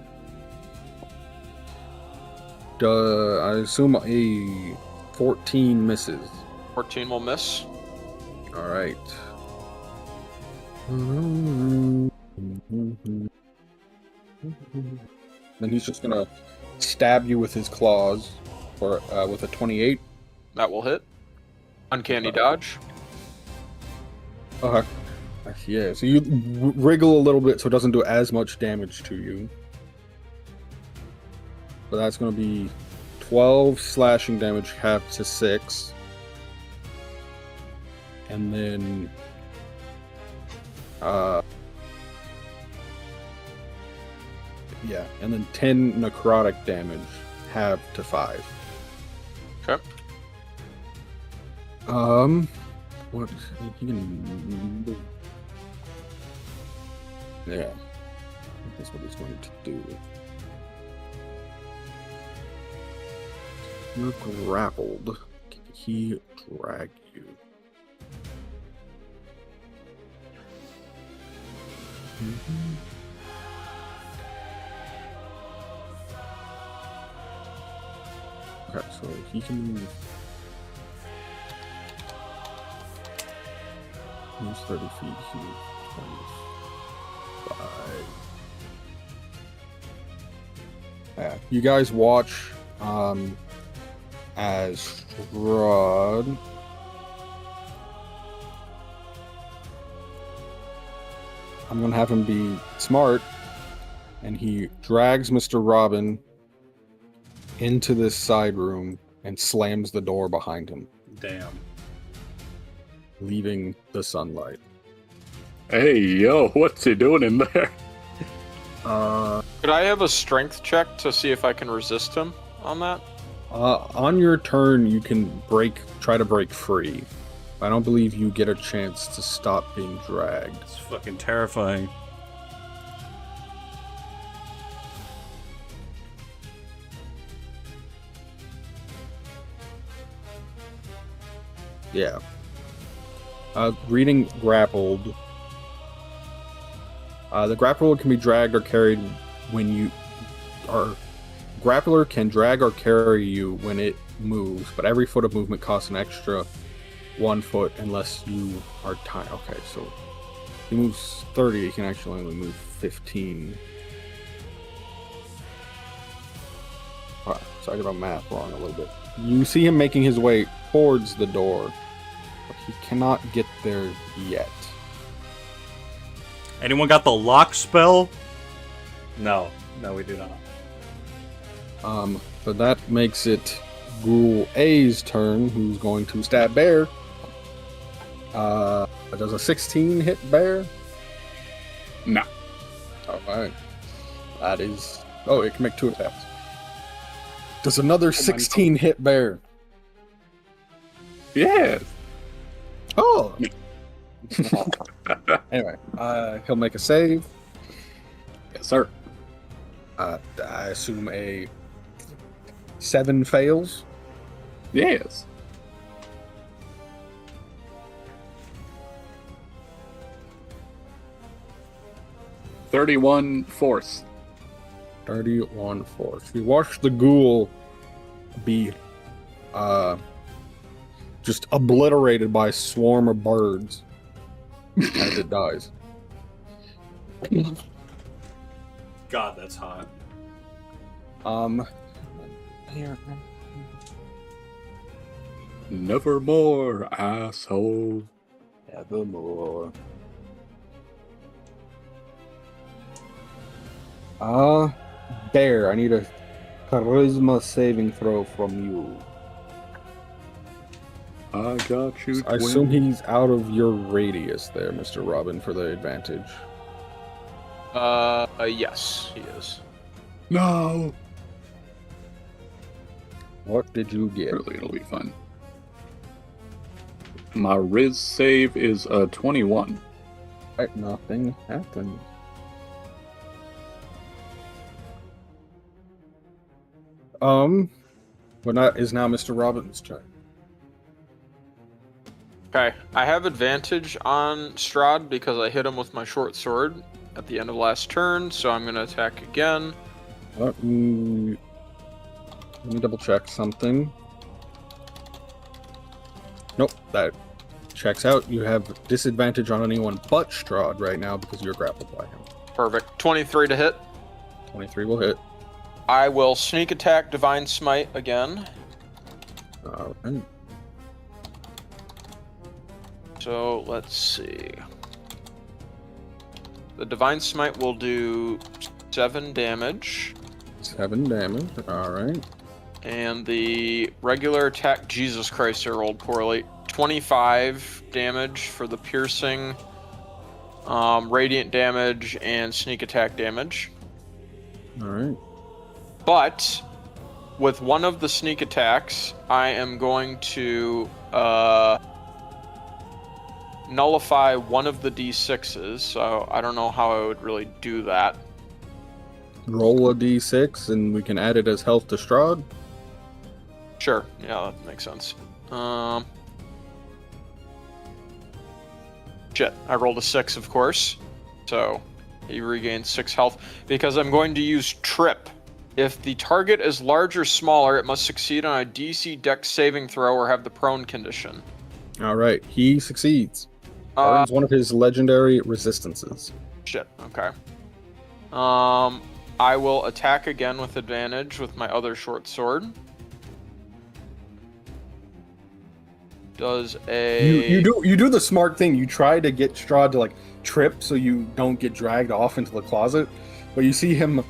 I assume a 14 misses. 14 will miss. All right. Then he's just gonna stab you with his claws, or with a 28. That will hit. Uncanny dodge. Okay. Yeah. So you wriggle a little bit, so it doesn't do as much damage to you. But that's gonna be 12 slashing damage, half to 6, and then yeah, and then 10 necrotic damage, half to 5. Okay. What he can do? Yeah, that's what he's going to do. You're grappled. Can he drag you? Okay, so he can move. He's 30 feet. He's 25. Yeah, you guys watch as Strahd I'm gonna have him be smart, and he drags Mr. Robbin into this side room and slams the door behind him, Damn. leaving the sunlight. Hey, yo, what's he doing in there? Could I have a strength check to see if I can resist him on that? On your turn, you can try to break free. I don't believe you get a chance to stop being dragged. It's fucking terrifying. Yeah. Reading grappled. The grappler can be dragged or carried when you are. Grappler can drag or carry you when it moves, but every foot of movement costs an extra 1 foot unless you are tied. Okay, so he moves 30, he can actually only move 15. Alright, so I got my math wrong a little bit. You see him making his way towards the door, but he cannot get there yet. Anyone got the lock spell? No, we do not. So that makes it Ghoul A's turn, who's going to stab Bear. Does a 16 hit Bear? No. Alright. That is... Oh, it can make 2 attacks. Does another 16 hit Bear? Yes. Oh! Anyway, he'll make a save. Yes, sir. I assume a 7 fails. Yes. "31 force." 31 force. You watch the ghoul be just obliterated by a swarm of birds as it dies. God, that's hot. Here. Nevermore, asshole. Evermore. Bear, I need a charisma saving throw from you. I got you. I assume he's out of your radius there, Mr. Robbin, for the advantage. Yes, he is. No. What did you get? Surely it'll be fun. My Riz save is a 21. Right, nothing happened. But that is now Mr. Robbin's turn. Okay, I have advantage on Strahd because I hit him with my short sword at the end of last turn, so I'm going to attack again. Let me double check something. Nope, that checks out. You have disadvantage on anyone but Strahd right now because you're grappled by him. Perfect. 23 to hit. 23 will hit. I will sneak attack Divine Smite again. Alright. So let's see. The Divine Smite will do 7 damage. 7 damage, alright. And the regular attack, Jesus Christ, I rolled poorly. 25 damage for the piercing, radiant damage, and sneak attack damage. Alright. But with one of the sneak attacks, I am going to nullify one of the d6s, so I don't know how I would really do that. Roll a d6 and we can add it as health to Strahd. Sure, yeah, that makes sense. Shit, I rolled a 6, of course, so he regains 6 health. Because I'm going to use Trip. If the target is large or smaller, it must succeed on a DC Dex saving throw or have the prone condition. Alright, he succeeds. Burns one of his legendary resistances. Shit, okay. I will attack again with advantage with my other short sword. Does a... You do the smart thing. You try to get Strahd to like trip so you don't get dragged off into the closet, but you see him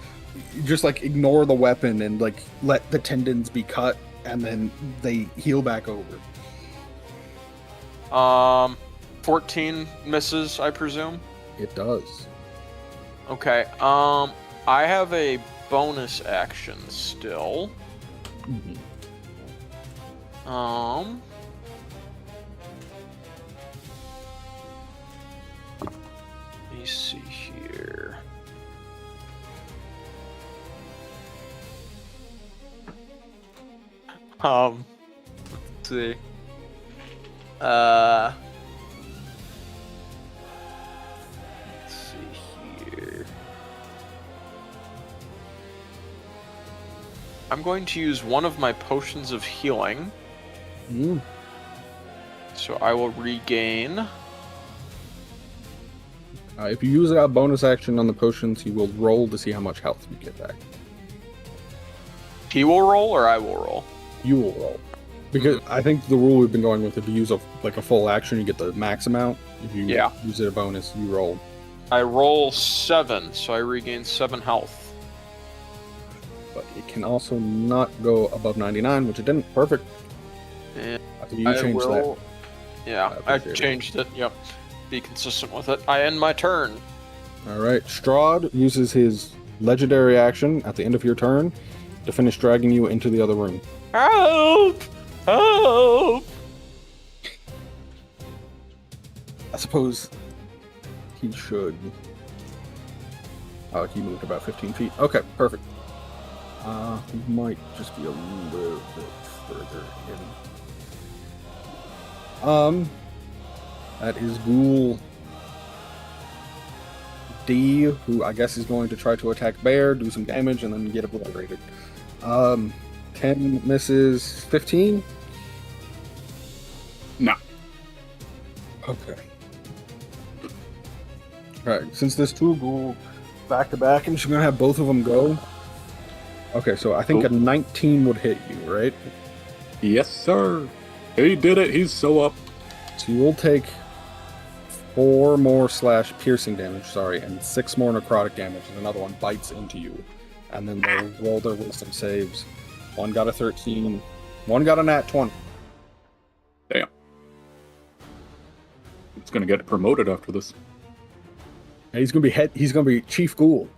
just like ignore the weapon and like let the tendons be cut, and then they heal back over. 14 misses, I presume. It does. Okay. I have a bonus action still. Let me see here. Let's see. Let's see here. I'm going to use one of my potions of healing. So I will regain. If you use a bonus action on the potions, he will roll to see how much health you get back. He will roll or I will roll? You will roll. Because I think the rule we've been going with, if you use a full action, you get the max amount. If you use it a bonus, you roll. I roll 7, so I regain 7 health. But it can also not go above 99, which it didn't. Perfect. And You changed that. Yeah, I changed it. Yep. Be consistent with it. I end my turn. Alright, Strahd uses his legendary action at the end of your turn to finish dragging you into the other room. Help! Help! I suppose he should. Oh, he moved about 15 feet. Okay, perfect. He might just be a little bit further in. That is Ghoul D, who I guess is going to try to attack Bear, do some damage, and then get obliterated. 10 misses, 15? No. Okay. Alright, since there's 2 Ghoul back to back, I'm just going to have both of them go. Okay, so I think a 19 would hit you, right? Yes, sir. He did it. He's so up. So you will take 4 more / piercing damage, and 6 more necrotic damage, and another one bites into you. And then they'll roll their wisdom saves. One got a 13, one got a nat 20. Damn. It's gonna get promoted after this. And he's gonna be Chief Ghoul.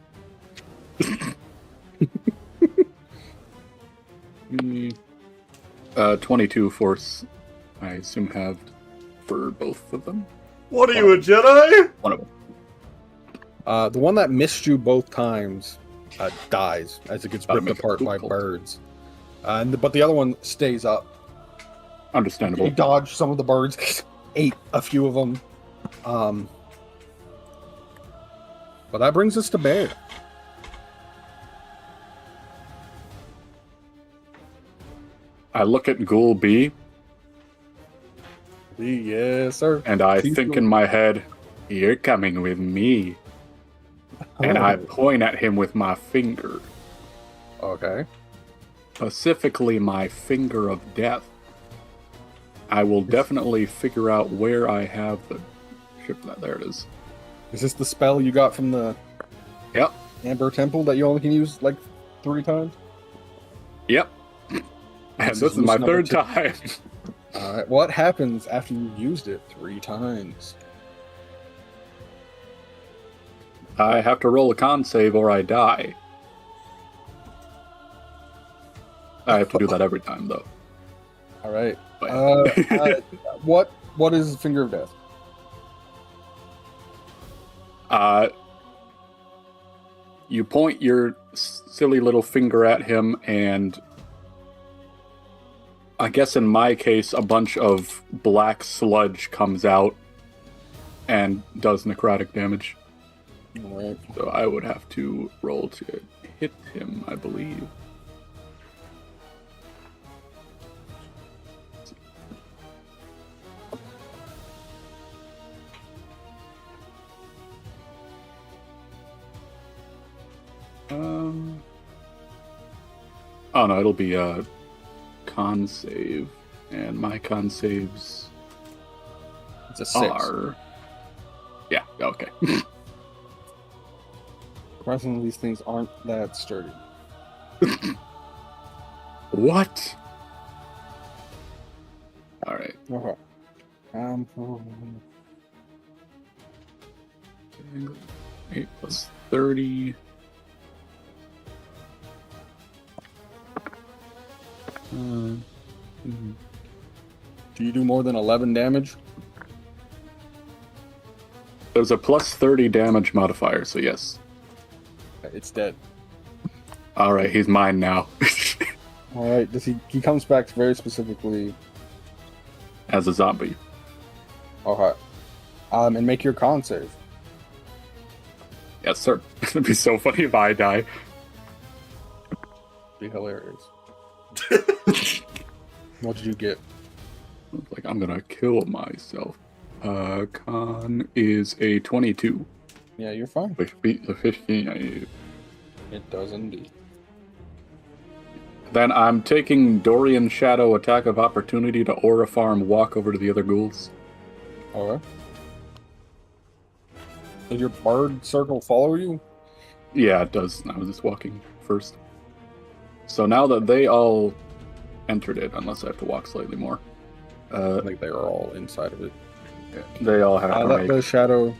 22 force, I assume halved for both of them. What are you, a Jedi? One of them. The one that missed you both times dies as it gets Gotta ripped make it apart by cool. birds. But the other one stays up. Understandable. He dodged some of the birds, ate a few of them. But that brings us to Bear. I look at Ghoul B, Yes, sir. and I Chief think Ghoul. in my head, "You're coming with me." And I point at him with my finger, Okay. specifically my finger of death. I will definitely figure out where I have the ship. There it is. Is this the spell you got from the Yep. Amber Temple that you only can use like 3 times? Yep. And This this is is my loose number third 2. time. Alright, what happens after you used it 3 times? I have to roll a con save or I die. I have to do that every time, though. Alright. But- What is Finger of Death? You point your silly little finger at him, and I guess in my case, a bunch of black sludge comes out and does necrotic damage. Alright. So I would have to roll to hit him, I believe. Oh no, it'll be a con save, and my con saves It's a 6. are. Yeah, okay. Surprisingly, these things aren't that sturdy. What? Alright. Okay. 8 plus 30. Do you do more than 11 damage? There's a plus 30 damage modifier, so yes. It's dead. Alright, he's mine now. Alright, he comes back very specifically. As a zombie. Okay. And make your con save. Yes, sir. It'd be so funny if I die. Be hilarious. What did you get? Like, I'm gonna kill myself. Con is a 22. Yeah, you're fine. Which beats the 15. It does indeed. Then I'm taking Dorian Shadow Attack of Opportunity to Aura Farm walk over to the other ghouls. Okay. Does your bird circle follow you? Yeah, it does. I was just walking first. So now that they all entered it, unless I have to walk slightly more, I think they are all inside of it. they all have I to let make the shadow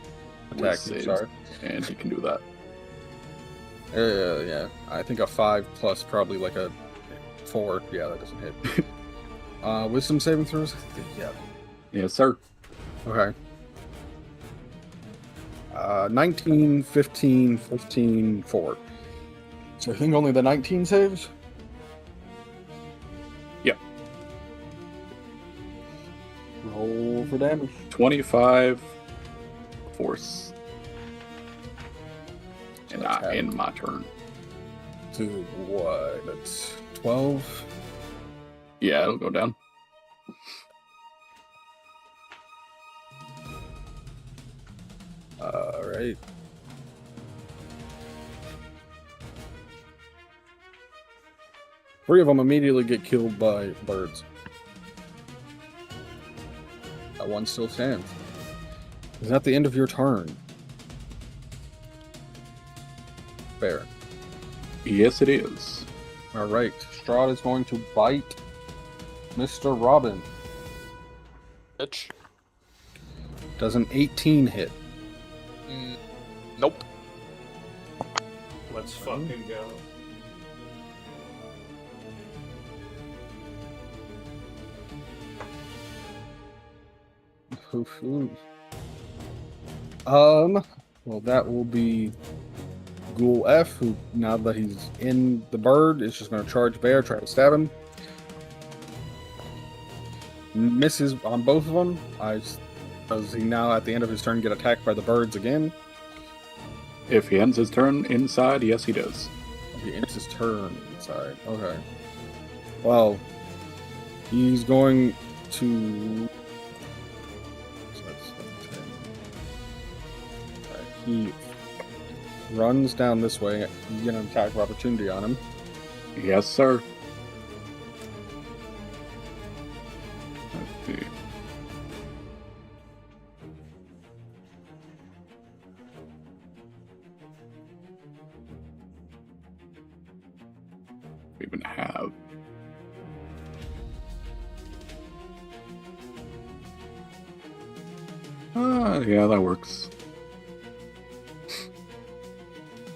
attack you, saves, sorry. and he can do that. Yeah. I think a 5 plus probably like a 4. Yeah, that doesn't hit. Wisdom saving throws? Yeah. Yes, sir. Okay. 19, 15, 15, 4. So I think only the 19 saves? Yep. Roll for damage. 25 force. And Let's I have- end my turn. To what? That's 12. Yeah, it'll go down. Alright. Three of them immediately get killed by birds. That one still stands. Is that the end of your turn? Fair. Yes, it is. Alright. Strahd is going to bite Mr. Robbin. Bitch. Does an 18 hit? Nope. Let's fucking go. Well, that will be Ghoul F, who, now that he's in the bird, is just going to charge Bear, try to stab him. Misses on both of them. Does he now, at the end of his turn, get attacked by the birds again? If he ends his turn inside, yes, he does. He ends his turn inside. Okay. Well, he's going to... So that's 10. He runs down this way. You get an attack of opportunity on him. Yes, sir. Let's see. We even have. Yeah, that works.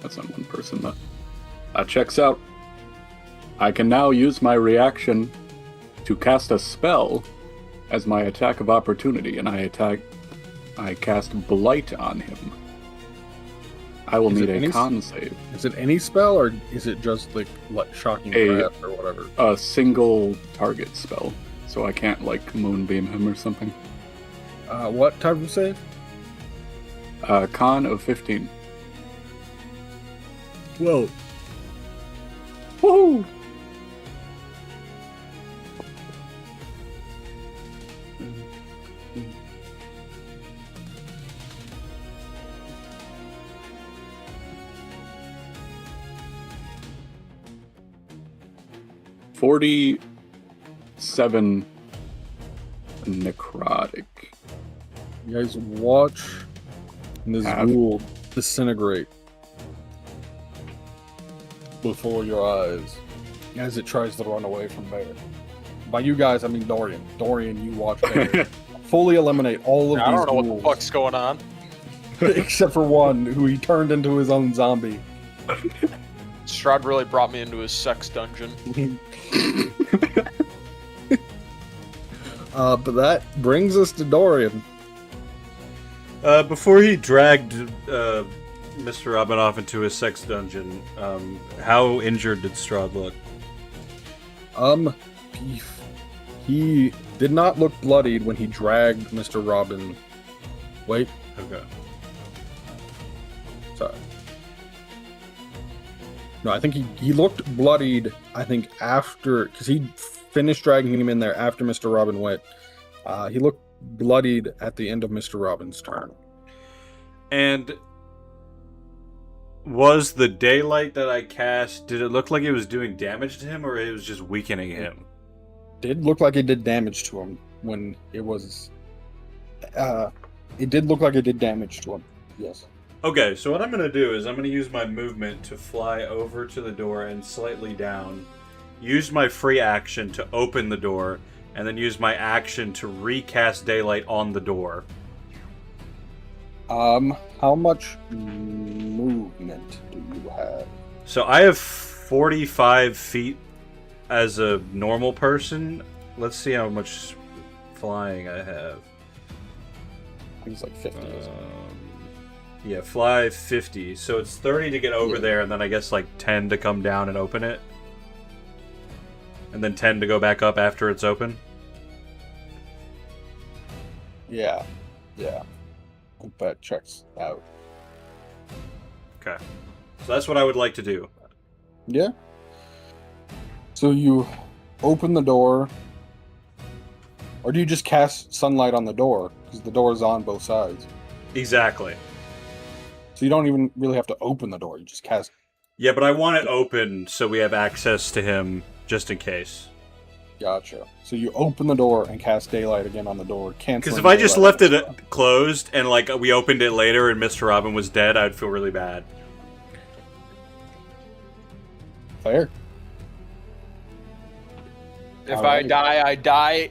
That's on one person, though. That checks out. I can now use my reaction to cast a spell as my attack of opportunity, and I cast Blight on him. I will need a con save. Is it any spell, or is it just like shocking breath or whatever? A single target spell, so I can't like moonbeam him or something. What type of save? Con of 15. Whoa. Woohoo! $47 necrotic. You guys watch this ghoul disintegrate before your eyes as it tries to run away from Bear. By you guys, I mean Dorian. Dorian, you watch Bear fully eliminate all of these I don't know ghouls, what the fuck's going on. except for one who he turned into his own zombie. Strahd really brought me into his sex dungeon. But that brings us to Dorian. Before he dragged Mr. Robbin off into his sex dungeon, how injured did Strahd look? He did not look bloodied when he dragged Mr. Robbin. Wait. Okay. Sorry. No, I think he looked bloodied, I think, after... Because he finished dragging him in there after Mr. Robbin went. He looked bloodied at the end of Mr. Robbin's turn. And was the daylight that I cast, did it look like it was doing damage to him, or it was just weakening him? Did look like it did damage to him when it was... it did look like it did damage to him, yes. Okay, so what I'm going to do is I'm going to use my movement to fly over to the door and slightly down, use my free action to open the door, and then use my action to recast daylight on the door. How much movement do you have? So I have 45 feet as a normal person. Let's see how much flying I have. I think it's like 50, isn't it? Yeah, fly 50. So it's 30 to get over there, and then I guess like 10 to come down and open it. And then 10 to go back up after it's open. Yeah. I think that checks out. Okay. So that's what I would like to do. Yeah. So you open the door, or do you just cast sunlight on the door? Because the door is on both sides. Exactly. So you don't even really have to open the door. You just cast... Yeah, but I want it open so we have access to him just in case. Gotcha. So you open the door and cast daylight again on the door. Because if I just left it closed and like we opened it later and Mr. Robbin was dead, I'd feel really bad. Fair. If I die, I die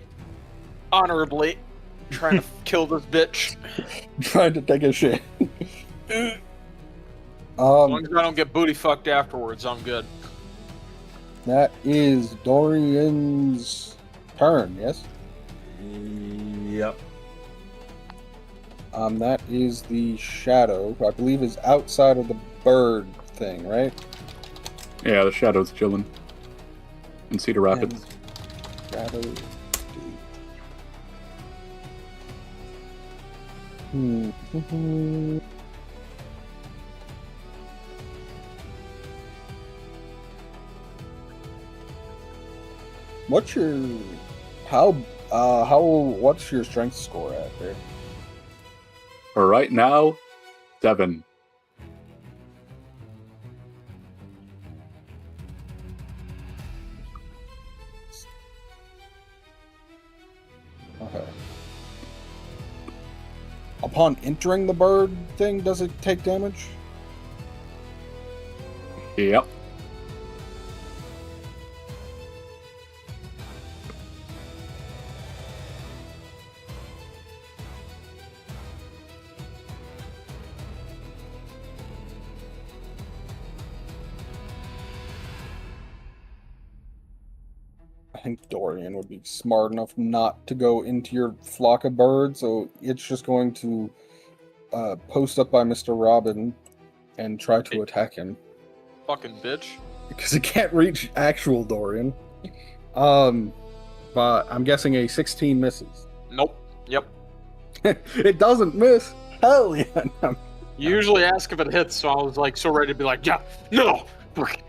honorably. trying to kill this bitch. Trying to take a shit. As long as I don't get booty fucked afterwards, I'm good. That is Dorian's turn, yes? Yep. That is the shadow, who I believe is outside of the bird thing, right? Yeah, the shadow's chilling in Cedar Rapids. Shadow. What's your what's your strength score at there? For right now, 7. Okay. Upon entering the bird thing, does it take damage? Yep. I think Dorian would be smart enough not to go into your flock of birds, so it's just going to post up by Mr. Robbin and try to attack him. Fucking bitch. Because it can't reach actual Dorian. But I'm guessing a 16 misses. Nope. Yep. It doesn't miss. Hell yeah. No. You usually ask if it hits, so I was like so ready to be like, yeah, no. Fuck.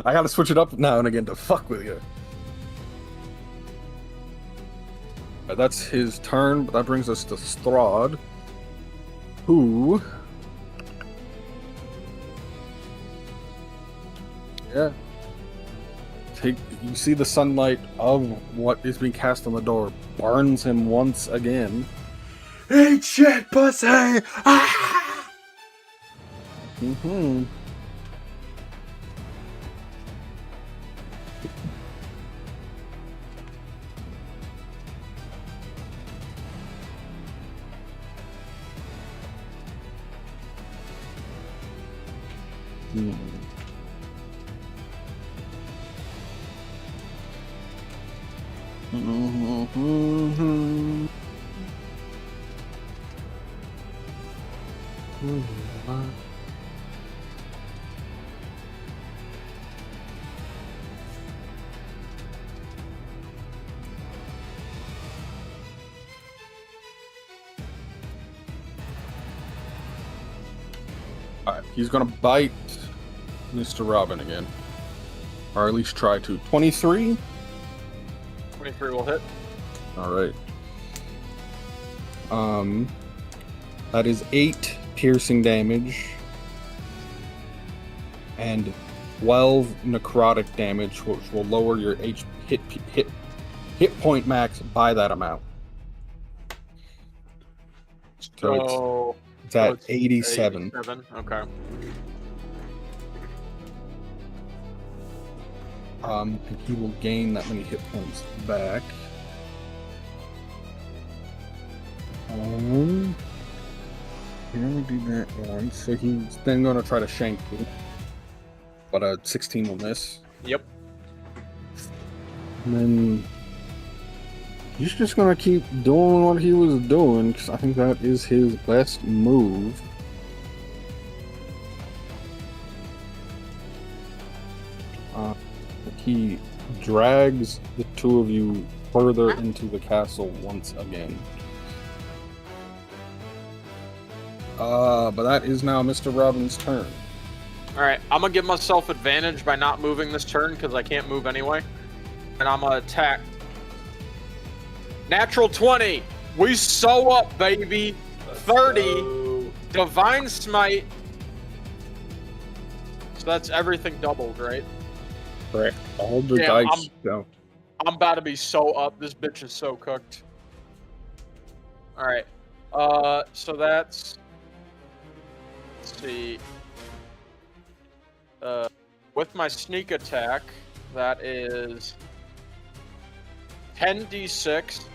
I gotta switch it up now and again to fuck with you. That's his turn, but that brings us to Strahd, who... Yeah. You see the sunlight of what is being cast on the door burns him once again. Eat shit, pussy! Ah! Mm-hmm. Alright, he's gonna bite Mr. Robbin again. Or at least try to. 23? 23 will hit. Alright. That is 8 piercing damage. And 12 necrotic damage, which will lower your hit point max by that amount. So it's at 87. 87. Okay. And he will gain that many hit points back. He only did that once, so he's then going to try to shank you. But a 16 will miss. Yep. And then he's just going to keep doing what he was doing, because I think that is his best move. He drags the two of you further into the castle once again. But that is now Mr. Robbin's turn. Alright, I'm gonna give myself advantage by not moving this turn because I can't move anyway. And I'm gonna attack. Natural 20! We sew up, baby! 30! Divine Smite. So that's everything doubled, right? Correct. All the Damn, dice. No. I'm about to be so up. This bitch is so cooked. Alright. So that's... Let's see. With my sneak attack, that is 10d6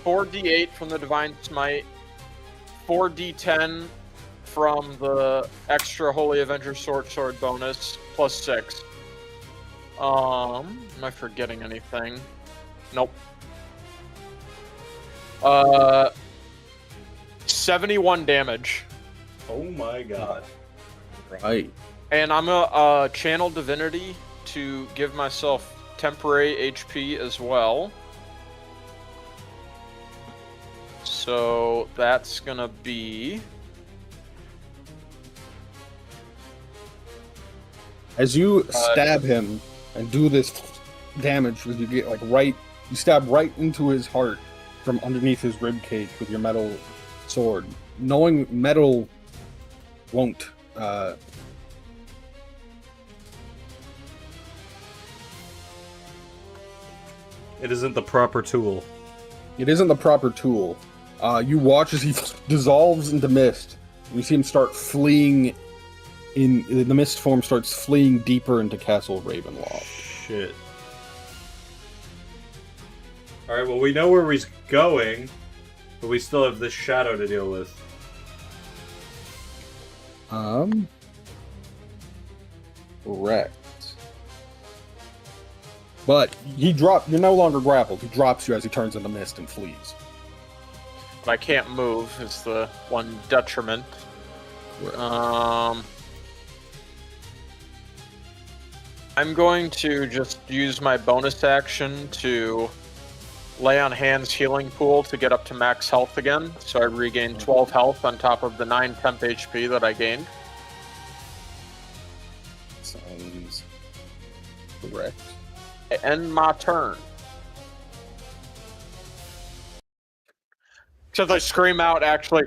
4d8 from the Divine Smite, 4d10 from the extra Holy Avenger Sword bonus, plus 6. Am I forgetting anything? Nope. 71 damage. Oh my god. Right. And I'm a channel divinity to give myself temporary HP as well. So that's gonna be... As you stab him and do this damage, you get like you stab right into his heart from underneath his rib cage with your metal sword. Knowing metal won't It isn't the proper tool. It isn't the proper tool. You watch as he dissolves into mist. You see him start fleeing. The mist form starts fleeing deeper into Castle Ravenloft. Shit. Alright, well, we know where he's going, but we still have this shadow to deal with. Correct. But you're no longer grappled. He drops you as he turns into mist and flees. But I can't move, is the one detriment. Correct. I'm going to just use my bonus action to lay on hands healing pool to get up to max health again. So I regain 12 health on top of the 9 temp HP that I gained. Sounds correct. I end my turn. Except I scream out, actually,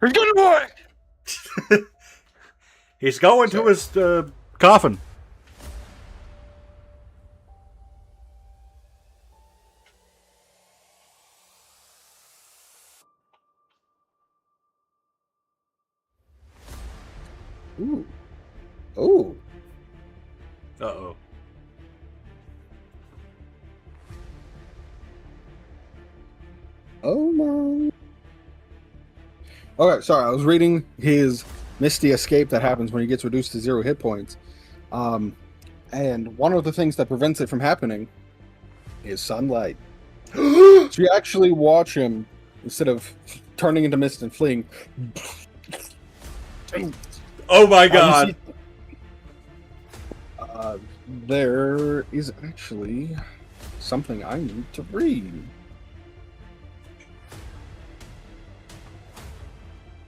he's getting away! He's going to his coffin. Ooh. Ooh. Uh-oh. Oh my. Okay, sorry, I was reading his Misty Escape that happens when he gets reduced to 0 hit points. And one of the things that prevents it from happening is sunlight. So you actually watch him, instead of turning into mist and fleeing. Oh my god! There is actually something I need to read.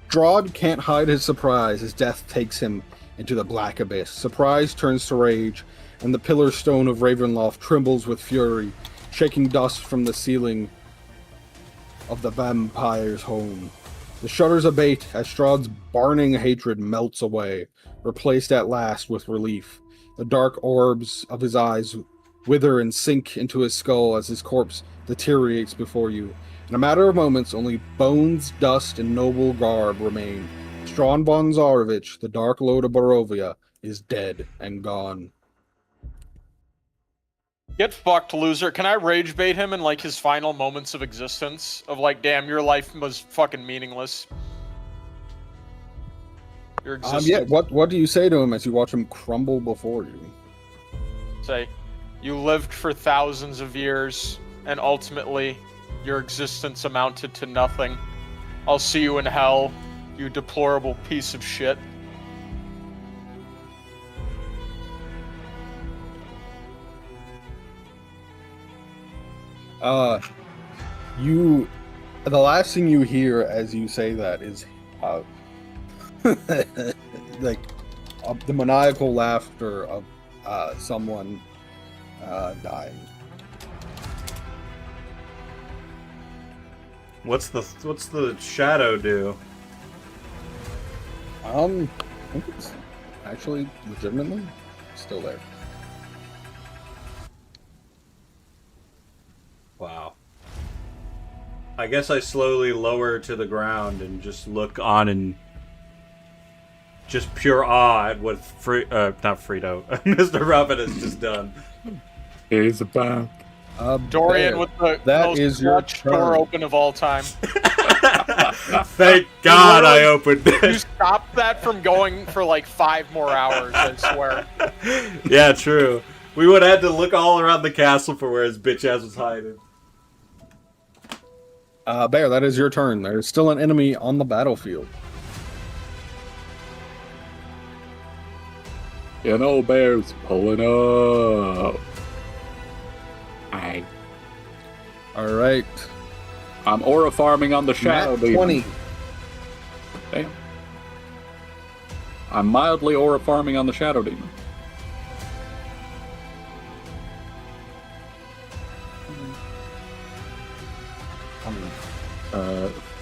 Strahd can't hide his surprise as death takes him into the black abyss. Surprise turns to rage, and the pillar stone of Ravenloft trembles with fury, shaking dust from the ceiling of the vampire's home. The shudders abate as Strahd's burning hatred melts away, replaced at last with relief. The dark orbs of his eyes wither and sink into his skull as his corpse deteriorates before you. In a matter of moments, only bones, dust, and noble garb remain. Strahd von Zarovich, the Dark Lord of Barovia, is dead and gone. Get fucked, loser. Can I rage bait him in, like, his final moments of existence? Of, like, damn, your life was fucking meaningless. Your existence. Yeah, what do you say to him as you watch him crumble before you? Say, you lived for thousands of years, and ultimately, your existence amounted to nothing. I'll see you in hell, you deplorable piece of shit. The last thing you hear as you say that is, like, the maniacal laughter of someone dying. What's the shadow do? I think it's actually legitimately still there. Wow. I guess I slowly lower to the ground and just look on in just pure awe at what not Frito, Mr. Robbin has just done. He's back. Dorian Bear, with the that most is your clutch door turn. open of all time. Thank God I opened You it. stopped that from going for like 5 more hours, I swear. Yeah, true. We would have had to look all around the castle for where his bitch ass was hiding. Bear, that is your turn. There's still an enemy on the battlefield. You know, Bear's pulling up. All right. I'm aura farming on the shadow Nat demon. 20. Damn. I'm mildly aura farming on the shadow demon.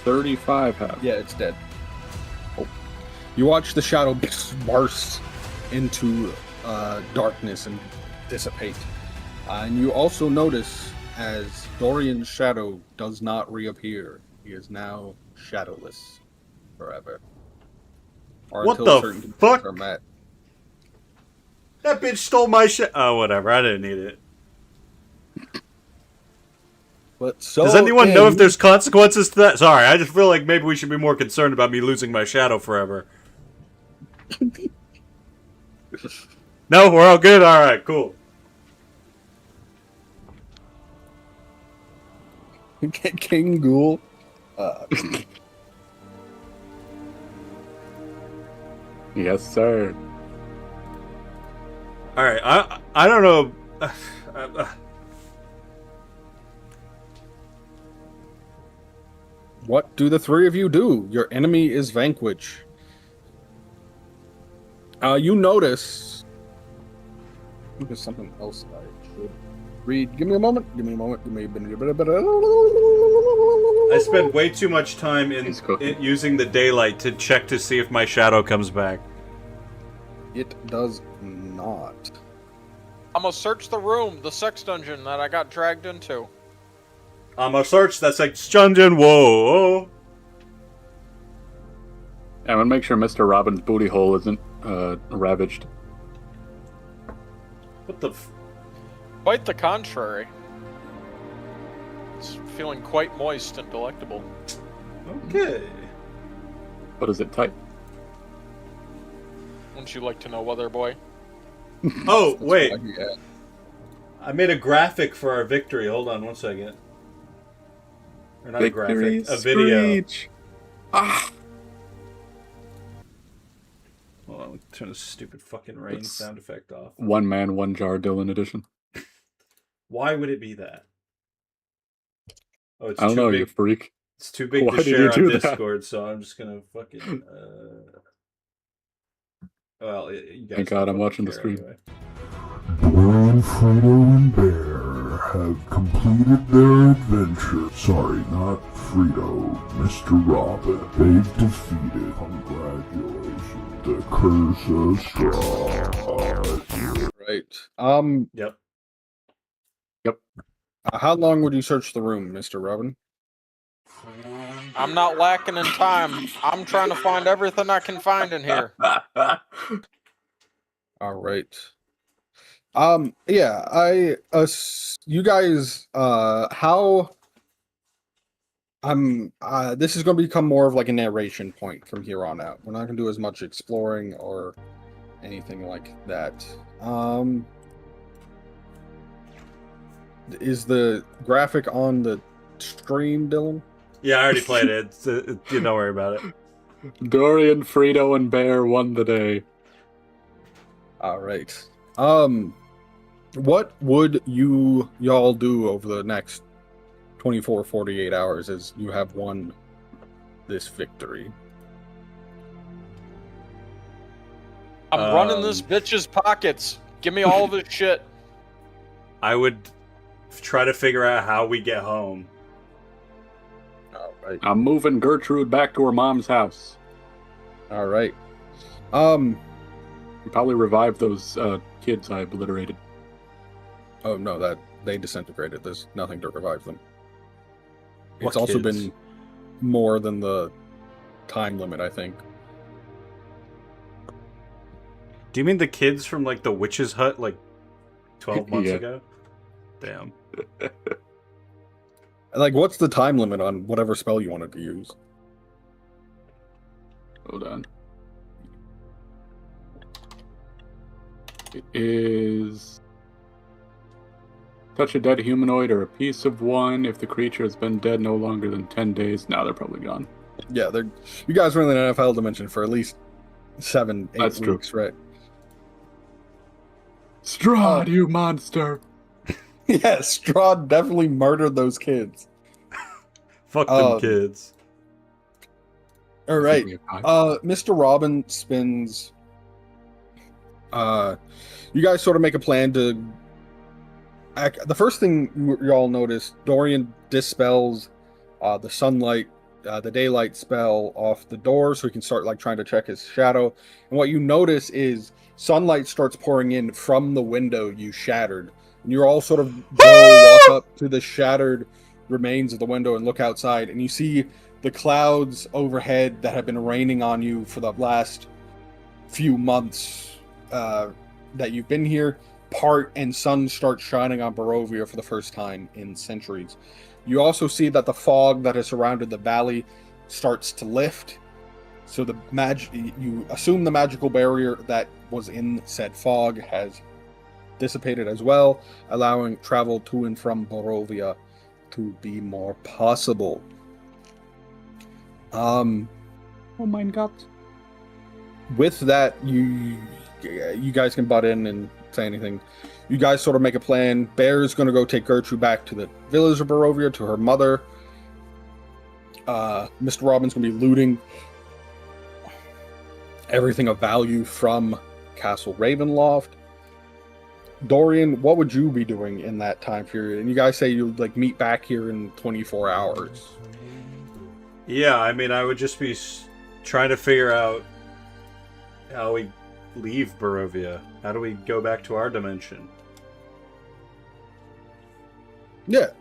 35 half. Yeah, it's dead. Oh. You watch the shadow burst into darkness and dissipate. And you also notice as Dorian's shadow does not reappear. He is now shadowless forever. Or What until the certain fuck? conditions are met. That bitch stole my shit. Oh, whatever. I didn't need it. But so Does anyone know if ends- there's consequences to that? Sorry, I just feel like maybe we should be more concerned about me losing my shadow forever. No, we're all good? Alright, cool. King Ghoul. Yes, sir. Alright, I don't know. What do the three of you do? Your enemy is vanquished. You notice. I think there's something else I should read. Give me a moment. Give me a moment. I spend way too much time in using the daylight to check to see if my shadow comes back. It does not. I'm gonna search the room, the sex dungeon that I got dragged into. I'm gonna search that sex dungeon. Whoa. I'm gonna make sure Mr. Robbin's booty hole isn't ravaged. What the Quite the contrary. It's feeling quite moist and delectable. Okay. What is it type? Wouldn't you like to know, Weather Boy? Oh, wait. Yeah. I made a graphic for our victory. Hold on one second. Or not Victory a graphic, a video. speech. Ah. Hold on, turn this stupid fucking rain It's sound effect off. One man, one jar, Dylan edition. Why would it be that? Oh, it's I don't too know, big. you freak. It's too big Why to did you share on do that? Discord, so I'm just gonna fucking. Well, you guys Thank God I'm don't watching the care stream. Dorian, Frito, and Bear have completed their adventure. Sorry, not Frito, Mr. Robbin. They've defeated, congratulations, the Curse of Strahd. Right. Yep. How long would you search the room, Mr. Robin? I'm not lacking in time. I'm trying to find everything I can find in here. All right. Yeah, you guys, this is going to become more of like a narration point from here on out. We're not going to do as much exploring or anything like that. Is the graphic on the stream, Dylan? Yeah, I already played it. Don't worry about it. Dorian, Frito, and Bear won the day. All right. What would y'all do over the next 24, 48 hours as you have won this victory? I'm running this bitch's pockets. Give me all of his shit. I would try to figure out how we get home. All right. I'm moving Gertrude back to her mom's house. All right. Probably revive those kids I obliterated. Oh no, that they disintegrated. There's nothing to revive them. What It's also kids? been more than the time limit, I think. Do you mean the kids from like the witch's hut like 12 months Yeah. ago? Damn. Like, what's the time limit on whatever spell you wanted to use? Hold on. It is touch a dead humanoid or a piece of one if the creature has been dead no longer than 10 days. Now they're probably gone. Yeah, you guys were in the NFL dimension for at least 7, 8 That's weeks, true. right? Strahd, you monster! Yeah, Strahd definitely murdered those kids. Fuck them kids. All right. Mr. Robbin spins. You guys sort of make a plan to. The first thing you all notice, Dorian dispels the sunlight, the daylight spell off the door, so he can start like trying to check his shadow. And what you notice is sunlight starts pouring in from the window you shattered, and you're all sort of walk up to the shattered remains of the window and look outside, and you see the clouds overhead that have been raining on you for the last few months that you've been here part, and sun starts shining on Barovia for the first time in centuries. You also see that the fog that has surrounded the valley starts to lift, so you assume the magical barrier that was in said fog has dissipated as well, allowing travel to and from Barovia to be more possible. Oh my god. With that, you guys can butt in and say anything. You guys sort of make a plan. Bear's going to go take Gertrude back to the village of Barovia, to her mother. Mr. Robbin's going to be looting everything of value from Castle Ravenloft. Dorian, what would you be doing in that time period? And you guys say you like meet back here in 24 hours. Yeah, I mean, I would just be trying to figure out how we leave Barovia. How do we go back to our dimension? Yeah.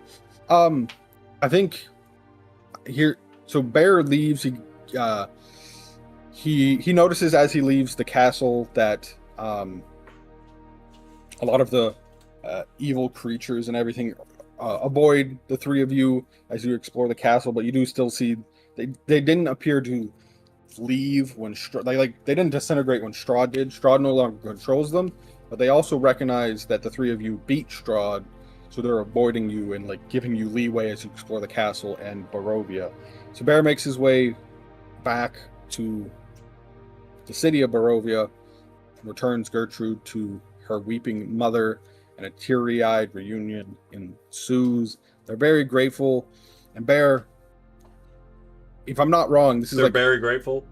I think here, so Bear leaves. He notices as he leaves the castle that a lot of the evil creatures and everything avoid the three of you as you explore the castle, but you do still see they didn't appear to leave when they didn't disintegrate when Strahd did. Strahd no longer controls them, but they also recognize that the three of you beat Strahd, so they're avoiding you and like giving you leeway as you explore the castle and Barovia. So Bear makes his way back to the city of Barovia and returns Gertrude to her weeping mother, and a teary-eyed reunion ensues. They're very grateful, and Bear, if I'm not wrong, this is They're like very grateful.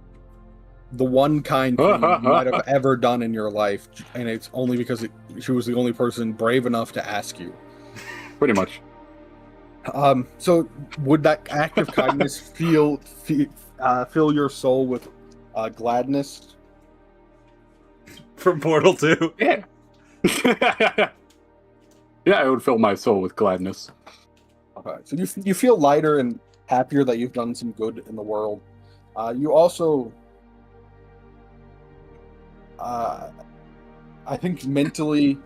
the one kind thing you might have ever done in your life, and it's only because she was the only person brave enough to ask you. Pretty much. So would that act of kindness fill your soul with gladness? From Portal 2? Yeah. Yeah, it would fill my soul with gladness. Okay, so you feel lighter and happier that you've done some good in the world. You also, I think mentally,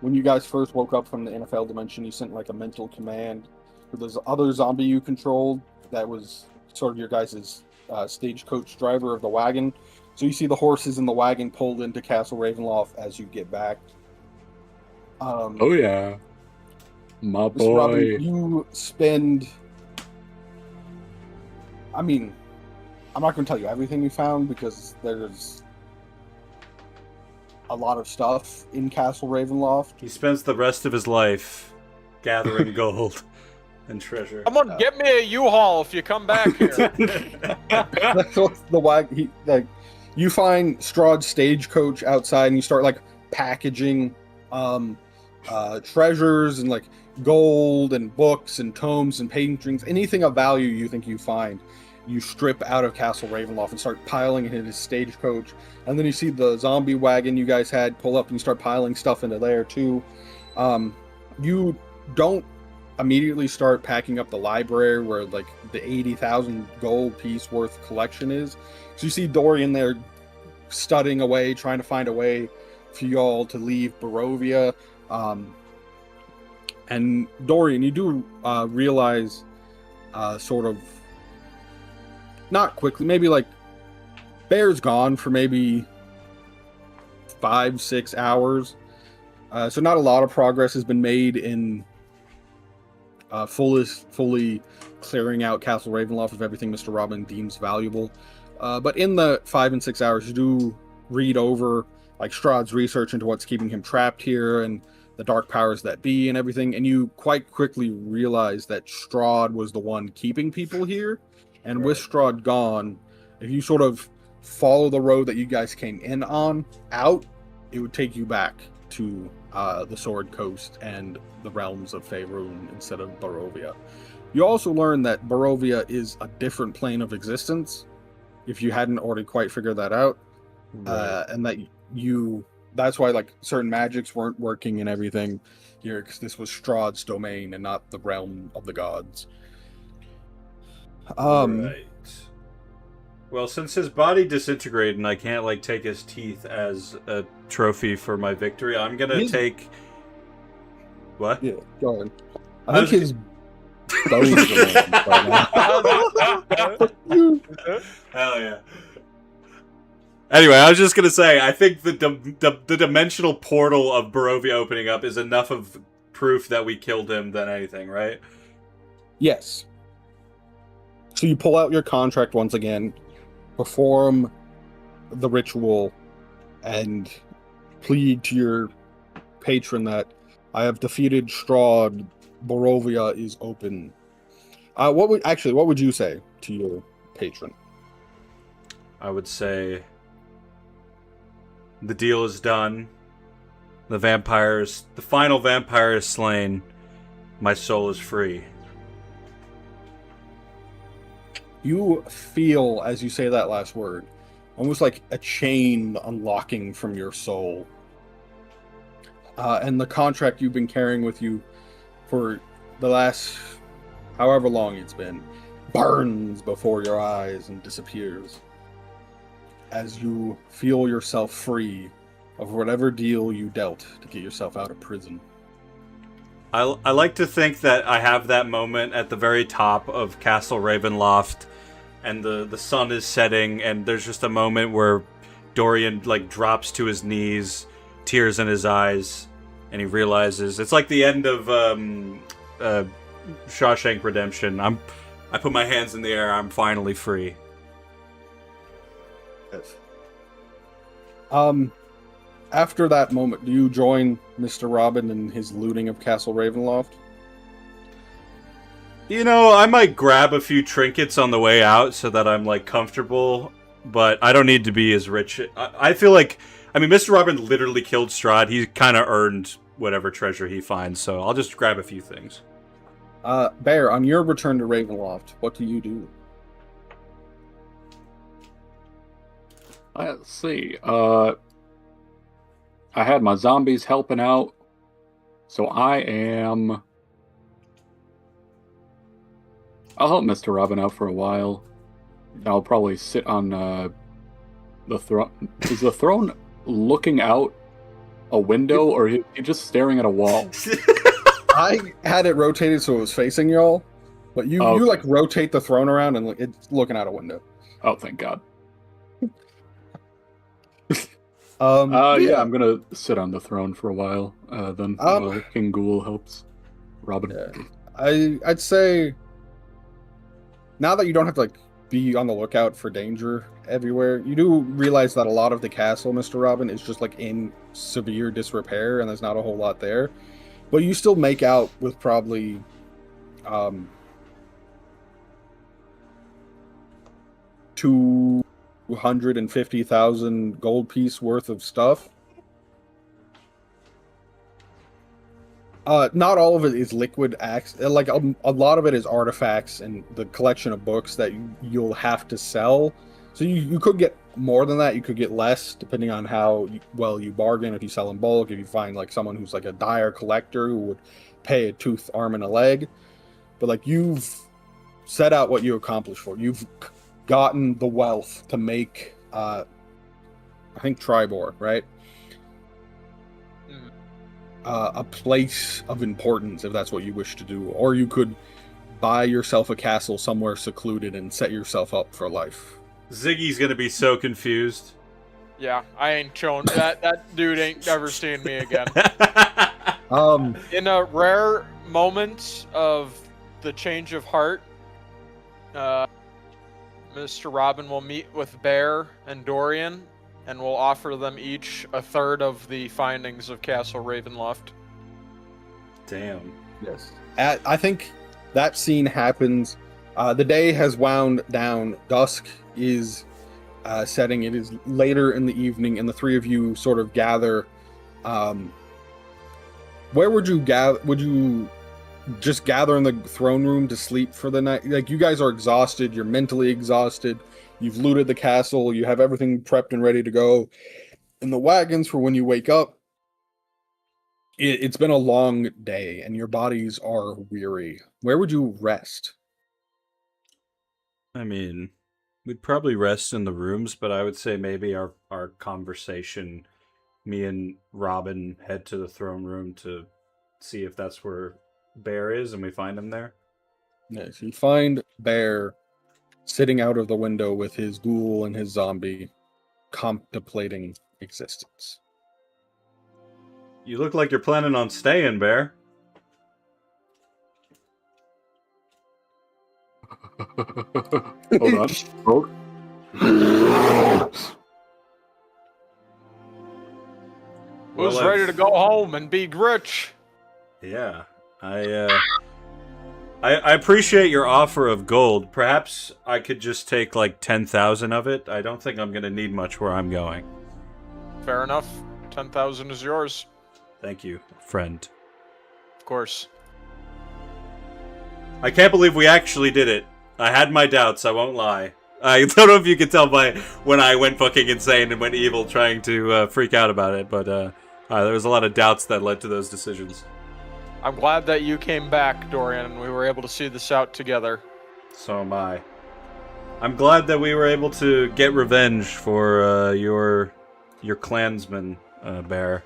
when you guys first woke up from the NFL dimension, you sent like a mental command for this other zombie you controlled that was sort of your guys' stagecoach driver of the wagon. So you see the horses in the wagon pulled into Castle Ravenloft as you get back. Oh yeah, my Mr. boy. Robbin, you spend. I mean, I'm not going to tell you everything you found because there's a lot of stuff in Castle Ravenloft. He spends the rest of his life gathering gold and treasure. Someone get me a U-Haul if you come back here. That's what's the wagon. You find Strahd's stagecoach outside, and you start like packaging treasures and like gold and books and tomes and paintings, anything of value you think you find. You strip out of Castle Ravenloft and start piling it in his stagecoach. And then you see the zombie wagon you guys had pull up, and you start piling stuff into there too. You don't immediately start packing up the library where like the 80,000 gold piece worth collection is. So you see Dorian there studying away, trying to find a way for y'all to leave Barovia. And Dorian, you do realize, sort of, not quickly, maybe like Bear's gone for maybe 5-6 hours. So not a lot of progress has been made in fully clearing out Castle Ravenloft of everything Mr. Robbin deems valuable. But in the 5 and 6 hours, you do read over like Strahd's research into what's keeping him trapped here and the dark powers that be and everything, and you quite quickly realize that Strahd was the one keeping people here. And with Strahd gone, if you sort of follow the road that you guys came in on out, it would take you back to the Sword Coast and the realms of Faerun instead of Barovia. You also learn that Barovia is a different plane of existence, if you hadn't already quite figured that out. Right. And that that's why like certain magics weren't working and everything here, because this was Strahd's domain and not the realm of the gods. Right. Well, since his body disintegrated and I can't like take his teeth as a trophy for my victory, I'm gonna take. What? Yeah, go on. I think his bones are Hell yeah. Anyway, I was just gonna say, I think the dimensional portal of Barovia opening up is enough of proof that we killed him than anything, right? Yes. So you pull out your contract once again, perform the ritual, and plead to your patron that I have defeated Strahd. Barovia is open. What would you say to your patron? I would say the deal is done. The final vampire is slain. My soul is free. You feel, as you say that last word, almost like a chain unlocking from your soul. And the contract you've been carrying with you for the last however long it's been burns before your eyes and disappears as you feel yourself free of whatever deal you dealt to get yourself out of prison. I like to think that I have that moment at the very top of Castle Ravenloft, and the sun is setting, and there's just a moment where Dorian like drops to his knees, tears in his eyes, and he realizes it's like the end of Shawshank Redemption. I put my hands in the air. I'm finally free. Yes. After that moment, do you join Mr. Robbin in his looting of Castle Ravenloft? You know, I might grab a few trinkets on the way out so that I'm, like, comfortable, but I don't need to be as rich. I feel like, I mean, Mr. Robbin literally killed Strahd. He kind of earned whatever treasure he finds, so I'll just grab a few things. Bear, on your return to Ravenloft, what do you do? Let's see. I had my zombies helping out, so I'll help Mr. Robbin out for a while. I'll probably sit on the throne. Is the throne looking out a window, or is he just staring at a wall? I had it rotated so it was facing y'all, but you like rotate the throne around and it's looking out a window. Oh, thank God. Yeah, I'm gonna sit on the throne for a while. Then while King Ghoul helps Robbin. Yeah. I'd say now that you don't have to like be on the lookout for danger everywhere, you do realize that a lot of the castle, Mr. Robbin, is just like in severe disrepair, and there's not a whole lot there. But you still make out with probably 250,000 gold piece worth of stuff. Not all of it is liquid acts. Like a lot of it is artifacts and the collection of books that you'll have to sell. So you could get more than that. You could get less depending on how well you bargain. If you sell in bulk, if you find like someone who's like a dire collector who would pay a tooth, arm, and a leg. But like you've set out what you accomplished for. You've gotten the wealth to make, I think Tribor, right? a place of importance if that's what you wish to do, or you could buy yourself a castle somewhere secluded and set yourself up for life. Ziggy's gonna be so confused. Yeah, I ain't showing that dude ain't ever seeing me again. In a rare moment of the change of heart, Mr. Robbin will meet with Bear and Dorian, and will offer them each a third of the findings of Castle Ravenloft. Damn. Yes. I think that scene happens. The day has wound down. Dusk is setting. It is later in the evening, and the three of you sort of gather. Where would you gather? Would you just gather in the throne room to sleep for the night? Like, you guys are exhausted. You're mentally exhausted. You've looted the castle. You have everything prepped and ready to go in the wagons for when you wake up. It's been a long day, and your bodies are weary. Where would you rest? I mean, we'd probably rest in the rooms, but I would say maybe our conversation, me and Robbin head to the throne room to see if that's where Bear is, and we find him there. Yes, you find Bear sitting out of the window with his ghoul and his zombie, contemplating existence. You look like you're planning on staying, Bear. Hold on. Hold. Who's Well, ready to go home and be rich? Yeah, I appreciate your offer of gold. Perhaps I could just take like 10,000 of it. I don't think I'm gonna need much where I'm going. Fair enough. 10,000 is yours. Thank you, friend. Of course. I can't believe we actually did it. I had my doubts, I won't lie. I don't know if you could tell by when I went fucking insane and went evil trying to freak out about it, but there was a lot of doubts that led to those decisions. I'm glad that you came back, Dorian, and we were able to see this out together. So am I. I'm glad that we were able to get revenge for your clansman, Bear.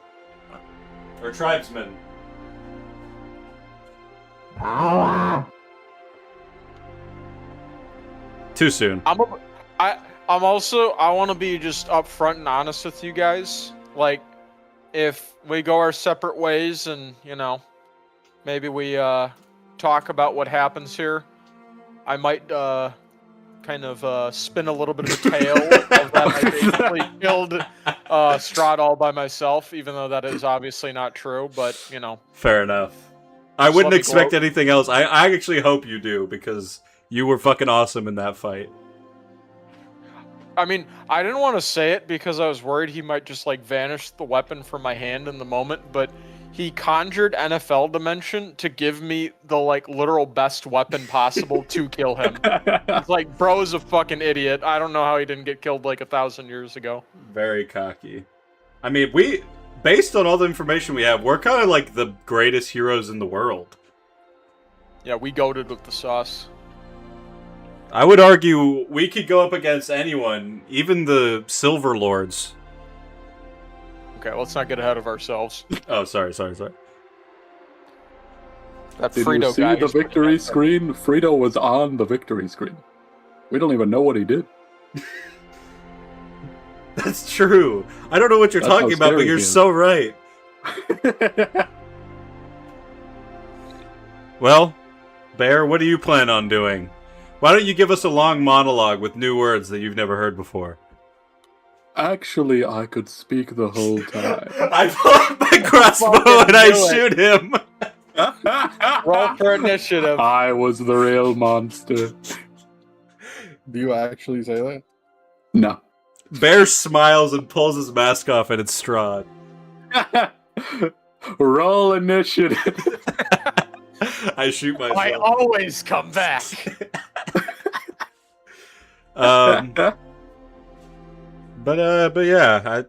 Or tribesman. Too soon. I want to be just upfront and honest with you guys. Like, if we go our separate ways and, you know, maybe we talk about what happens here, I might kind of spin a little bit of a tale of that I basically killed Strahd all by myself, even though that is obviously not true, but, you know. Fair enough. I wouldn't expect anything else. I actually hope you do, because you were fucking awesome in that fight. I mean, I didn't want to say it because I was worried he might just, like, vanish the weapon from my hand in the moment, but he conjured NFL Dimension to give me the, like, literal best weapon possible to kill him. It's like, bro's a fucking idiot. I don't know how he didn't get killed, like, 1,000 years ago. Very cocky. I mean, based on all the information we have, we're kind of like the greatest heroes in the world. Yeah, we goated with the sauce. I would argue we could go up against anyone, even the Silver Lords. Okay, let's not get ahead of ourselves. Oh, sorry. That Did Frito you see guy the is pretty victory good. screen? Frito was on the victory screen. We don't even know what he did. That's true. I don't know what you're That's how talking about, but scary you're he is. so right. Well, Bear, what do you plan on doing? Why don't you give us a long monologue with new words that you've never heard before? Actually, I could speak the whole time. I pull out my crossbow and I shoot him. Roll for initiative. I was the real monster. Do you actually say that? No. Bear smiles and pulls his mask off, and it's Strahd. Roll initiative. I shoot myself. I always come back. But yeah,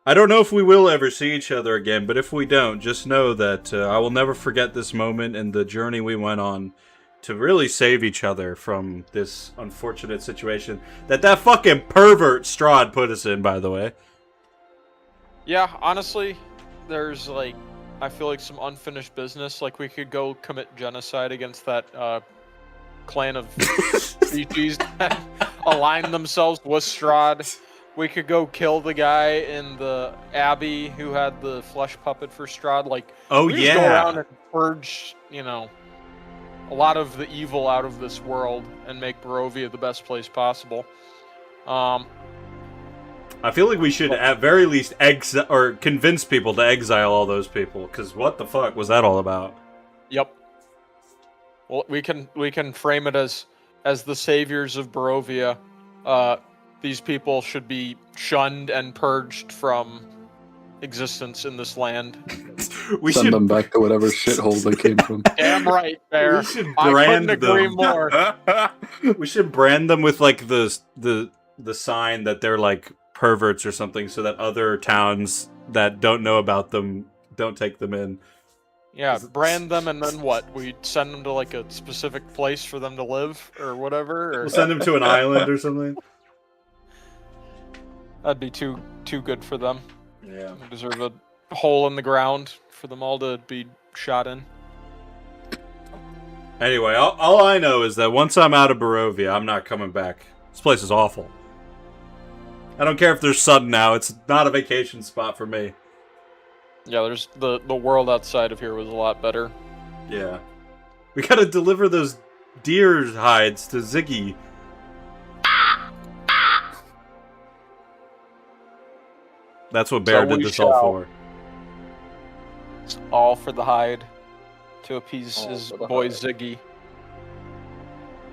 I don't know if we will ever see each other again, but if we don't, just know that I will never forget this moment and the journey we went on to really save each other from this unfortunate situation that fucking pervert Strahd put us in, by the way. Yeah, honestly, there's like, I feel like some unfinished business. Like we could go commit genocide against that clan of species that align themselves with Strahd. We could go kill the guy in the abbey who had the flesh puppet for Strahd. Like, Oh, we just go around and purge, you know, a lot of the evil out of this world and make Barovia the best place possible. I feel like we should at very least or convince people to exile all those people, because what the fuck was that all about? Yep. Well, we can frame it as the saviors of Barovia. These people should be shunned and purged from existence in this land. We send them back to whatever shithole they came from. Damn right, Bear. We should I brand couldn't agree them. more. We should brand them with like the sign that they're like perverts or something, so that other towns that don't know about them don't take them in. Yeah, brand them, and then what? We send them to like a specific place for them to live, or whatever. Or... We'll send them to an island or something. That'd be too good for them. Yeah, They deserve a hole in the ground for them all to be shot in. Anyway, all I know is that once I'm out of Barovia, I'm not coming back. This place is awful. I don't care if there's sun now. It's not a vacation spot for me. Yeah, there's the world outside of here was a lot better. Yeah. We gotta deliver those deer hides to Ziggy. That's what Bear So did we this all shall. for. It's all for the hide to appease All his for the boy hide. Ziggy.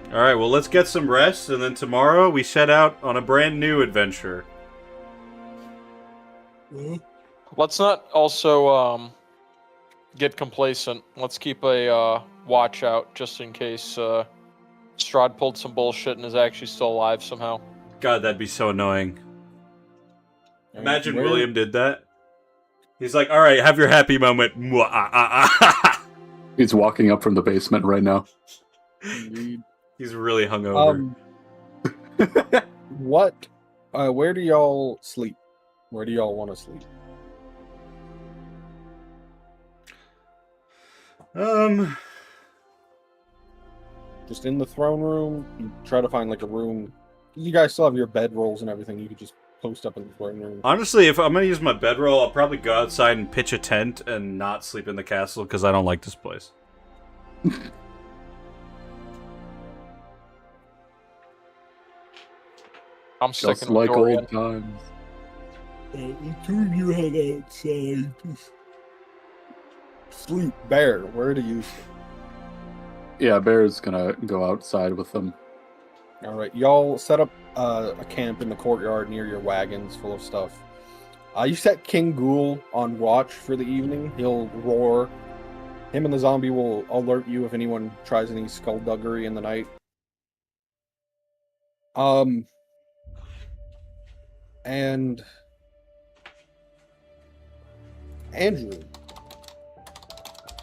Alright, well, let's get some rest, and then tomorrow we set out on a brand new adventure. Let's not also get complacent. Let's keep a watch out just in case Strahd pulled some bullshit and is actually still alive somehow. God, that'd be so annoying. Imagine Where- William did that. He's like, alright, have your happy moment. He's walking up from the basement right now. Indeed. He's really hungover. What? Where do y'all sleep? Where do y'all want to sleep? Just in the throne room. You try to find like a room. You guys still have your bed rolls and everything. You could just post up in the throne room. Honestly, if I'm gonna use my bedroll, I'll probably go outside and pitch a tent and not sleep in the castle, because I don't like this place. I'm Just sticking with like Dorian. old times. You head outside. Sleep. Bear, where do you sleep? Yeah, Bear's gonna go outside with them. All right, y'all set up a camp in the courtyard near your wagons full of stuff. You set King Ghoul on watch for the evening. He'll roar. Him and the zombie will alert you if anyone tries any skullduggery in the night. And Andrew,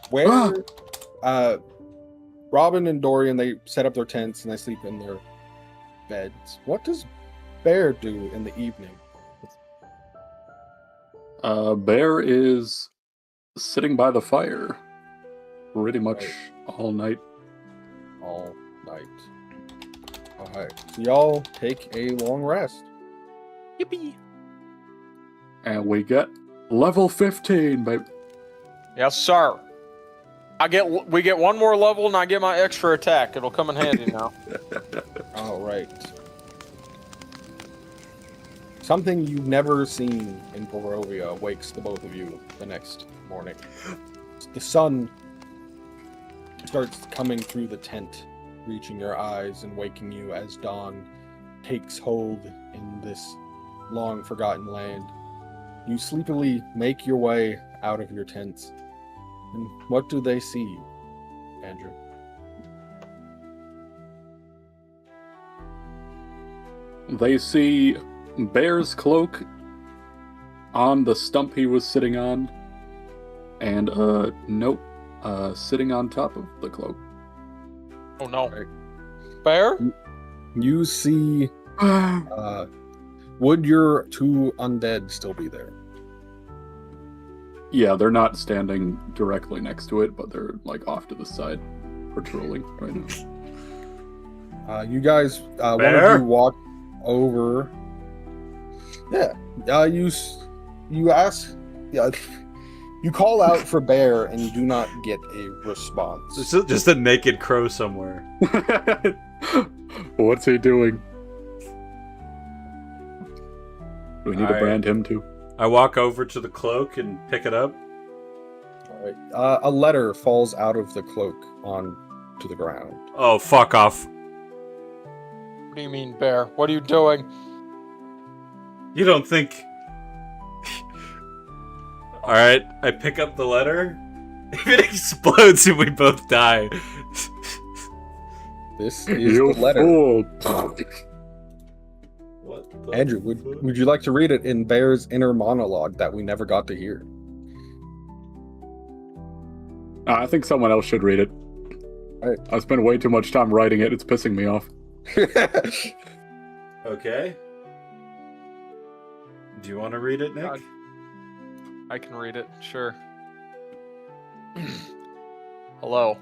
where Robbin and Dorian, they set up their tents and they sleep in their beds. What does Bear do in the evening? Bear is sitting by the fire pretty much all night. All night. Alright, so y'all take a long rest. Yippee! And we get level 15, babe. Yes, sir. We get one more level and I get my extra attack. It'll come in handy now. Alright. Something you've never seen in Barovia wakes the both of you the next morning. The sun starts coming through the tent, reaching your eyes and waking you as dawn takes hold in this long forgotten land. You sleepily make your way out of your tents. And what do they see, Andrew? They see Bear's cloak on the stump he was sitting on, and a note sitting on top of the cloak. Oh no. Right. Bear? You see, would your two undead still be there? Yeah, they're not standing directly next to it, but they're like off to the side, patrolling right now. You guys, one Bear? of you walk over. Yeah. You ask. Yeah. You call out for Bear, and you do not get a response. It's just a naked crow somewhere. What's he doing? Do we need to Alright. brand him too? I walk over to the cloak and pick it up. All right. A letter falls out of the cloak onto the ground. Oh, fuck off. What do you mean, Bear? What are you doing? You don't think... Alright, I pick up the letter. If it explodes and we both die. This is You the letter. fool! What the Andrew, would you like to read it in Bear's inner monologue that we never got to hear? I think someone else should read it. Alright. I spent way too much time writing it. It's pissing me off. Okay. Do you want to read it, Nick? I can read it, sure. Hello.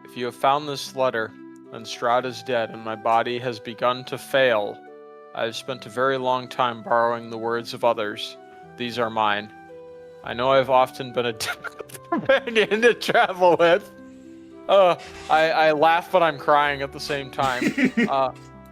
If you have found this letter, then Strahd is dead and my body has begun to fail. I have spent a very long time borrowing the words of others. These are mine. I know I have often been a difficult companion to travel with. I laugh, but I'm crying at the same time.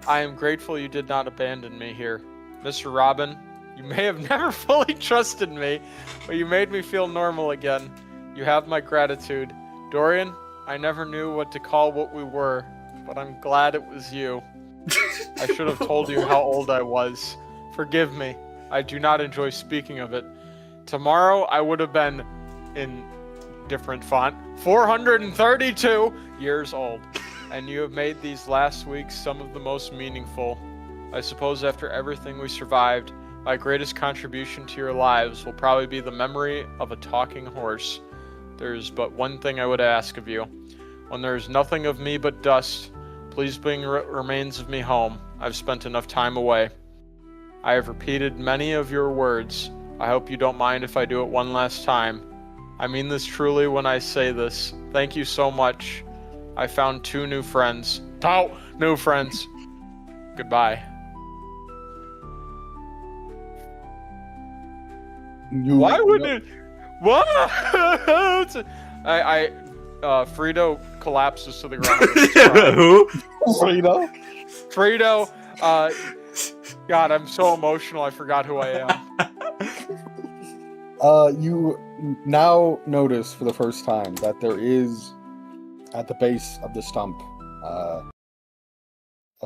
I am grateful you did not abandon me here. Mr. Robbin, you may have never fully trusted me, but you made me feel normal again. You have my gratitude. Dorian, I never knew what to call what we were, but I'm glad it was you. I should have told you how old I was. Forgive me. I do not enjoy speaking of it. Tomorrow I would have been, in different font, 432 years old. And you have made these last weeks some of the most meaningful. I suppose after everything we survived, my greatest contribution to your lives will probably be the memory of a talking horse. There's but one thing I would ask of you. When there is nothing of me but dust, please bring remains of me home. I've spent enough time away. I have repeated many of your words. I hope you don't mind if I do it one last time. I mean this truly when I say this. Thank you so much. I found 2 new friends. 2 new friends. Goodbye. Why would it? What? Frito collapses to the ground. Who? Frito. God, I'm so emotional. I forgot who I am. You now notice for the first time that there is, at the base of the stump, a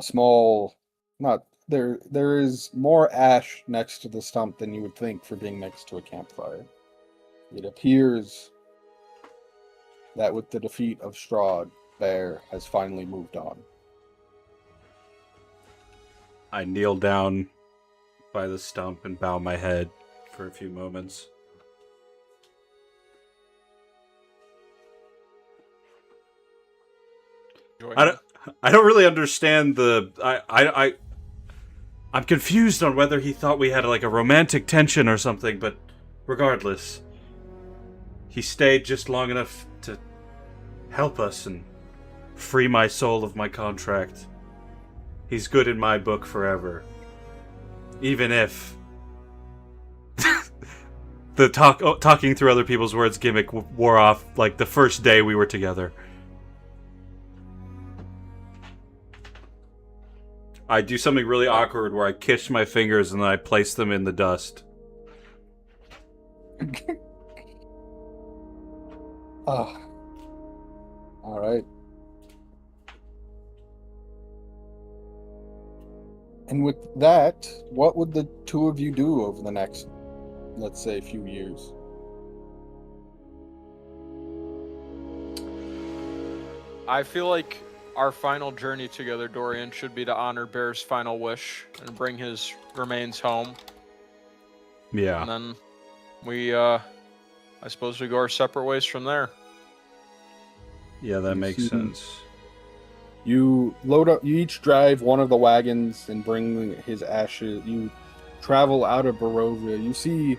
small, there is more ash next to the stump than you would think for being next to a campfire. It appears that with the defeat of Strahd, Bear has finally moved on. I kneel down by the stump and bow my head for a few moments. I don't really understand I'm confused on whether he thought we had like a romantic tension or something, but regardless, he stayed just long enough to help us and free my soul of my contract. He's good in my book forever. Even if the talking through other people's words gimmick wore off like the first day we were together. I do something really awkward where I kiss my fingers and then I place them in the dust. Alright. And with that, what would the 2 of you do over the next, let's say, few years? I feel like our final journey together, Dorian, should be to honor Bear's final wish and bring his remains home. Yeah. And then we, I suppose we go our separate ways from there. Yeah, that makes sense. You load up, you each drive one of the wagons and bring his ashes. You travel out of Barovia. You see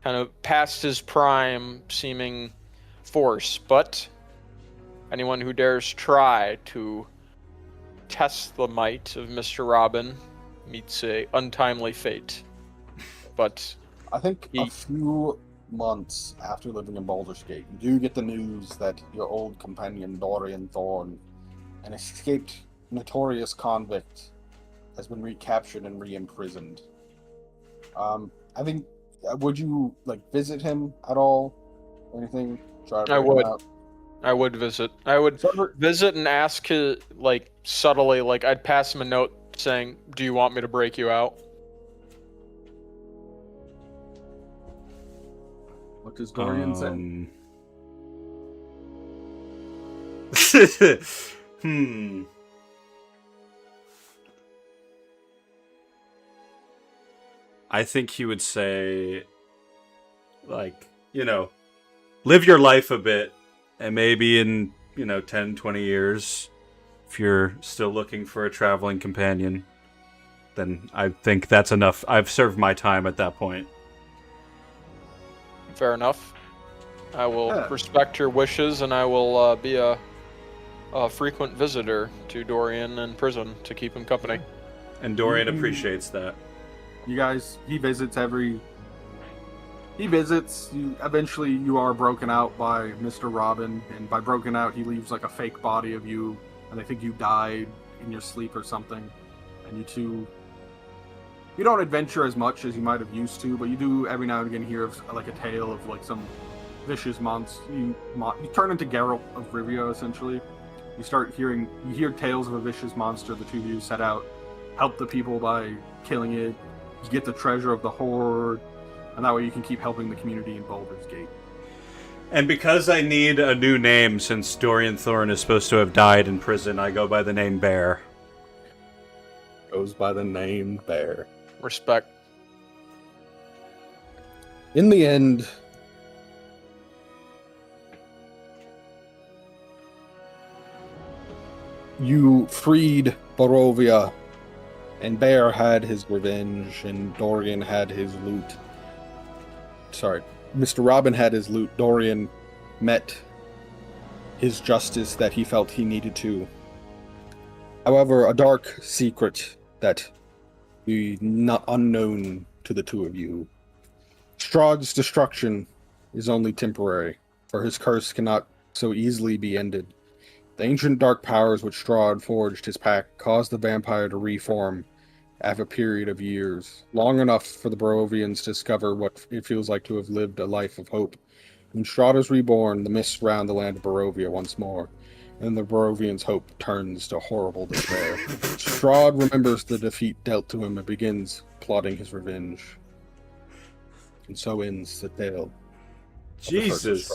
kind of past his prime seeming force, but anyone who dares try to test the might of Mr. Robbin meets a untimely fate. But I think a few months after living in Baldur's Gate, you do get the news that your old companion Dorian Thorn, an escaped notorious convict, has been recaptured and re-imprisoned. I think, would you visit him at all? Or anything? Try to I bring him would. out? I would visit. I would visit and ask his, subtly, I'd pass him a note saying, "Do you want me to break you out?" What does Dorian say? I think he would say, live your life a bit, and maybe in, 10, 20 years, if you're still looking for a traveling companion, then I think that's enough. I've served my time at that point. Fair enough. I will respect your wishes, and I will be a frequent visitor to Dorian in prison to keep him company. And Dorian appreciates that. He visits eventually you are broken out by Mr. Robbin, and by broken out he leaves a fake body of you, and I think you died in your sleep or something, and you don't adventure as much as you might have used to, but you do every now and again hear of a tale of some vicious monster. You turn into Geralt of Rivia essentially. You hear tales of a vicious monster. The two of you set out, help the people by killing it. You get the treasure of the Horde, and that way you can keep helping the community in Baldur's Gate. And because I need a new name, since Dorian Thorn is supposed to have died in prison, I go by the name Bear. Goes by the name Bear. Respect. In the end, you freed Barovia, and Bear had his revenge, and Dorian had his loot. Sorry, Mr. Robbin had his loot. Dorian met his justice that he felt he needed to. However, a dark secret that be not unknown to the two of you. Strahd's destruction is only temporary, for his curse cannot so easily be ended. The ancient dark powers which Strahd forged his pact caused the vampire to reform after a period of years, long enough for the Barovians to discover what it feels like to have lived a life of hope. When Strahd is reborn, the mists surround the land of Barovia once more, and the Barovians' hope turns to horrible despair. Strahd remembers the defeat dealt to him and begins plotting his revenge. And so ends the tale. Jesus.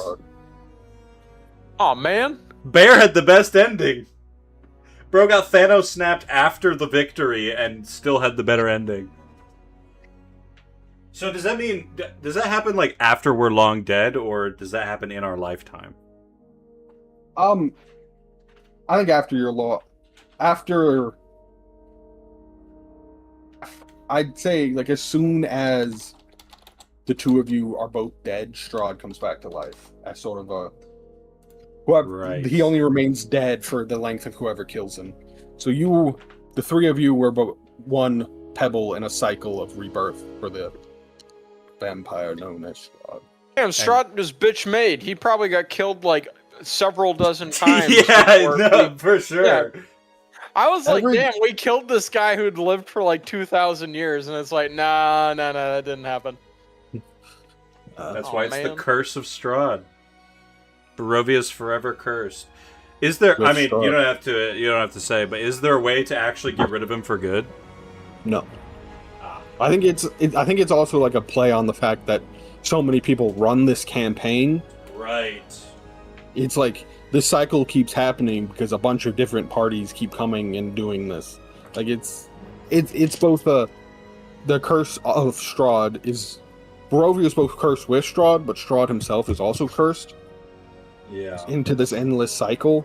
Aw, man. Bear had the best ending. Bro got Thanos snapped after the victory and still had the better ending. So does that mean, does that happen after we're long dead, or does that happen in our lifetime? I think after I'd say as soon as the two of you are both dead, Strahd comes back to life as sort of a he only remains dead for the length of whoever kills him. So the three of you were but one pebble in a cycle of rebirth for the vampire known as Strahd. Damn, Strahd was bitch made. He probably got killed several dozen times. For sure. Yeah. I was damn, we killed this guy who'd lived for 2,000 years, and it's nah, that didn't happen. That's why it's the curse of Strahd. Barovia's forever cursed. Is there? I mean, you don't have to say, but is there a way to actually get rid of him for good? No. I think it's also a play on the fact that so many people run this campaign. Right. It's this cycle keeps happening because a bunch of different parties keep coming and doing this. It's both the curse of Strahd is Barovia is both cursed with Strahd, but Strahd himself is also cursed. Yeah. Into this endless cycle.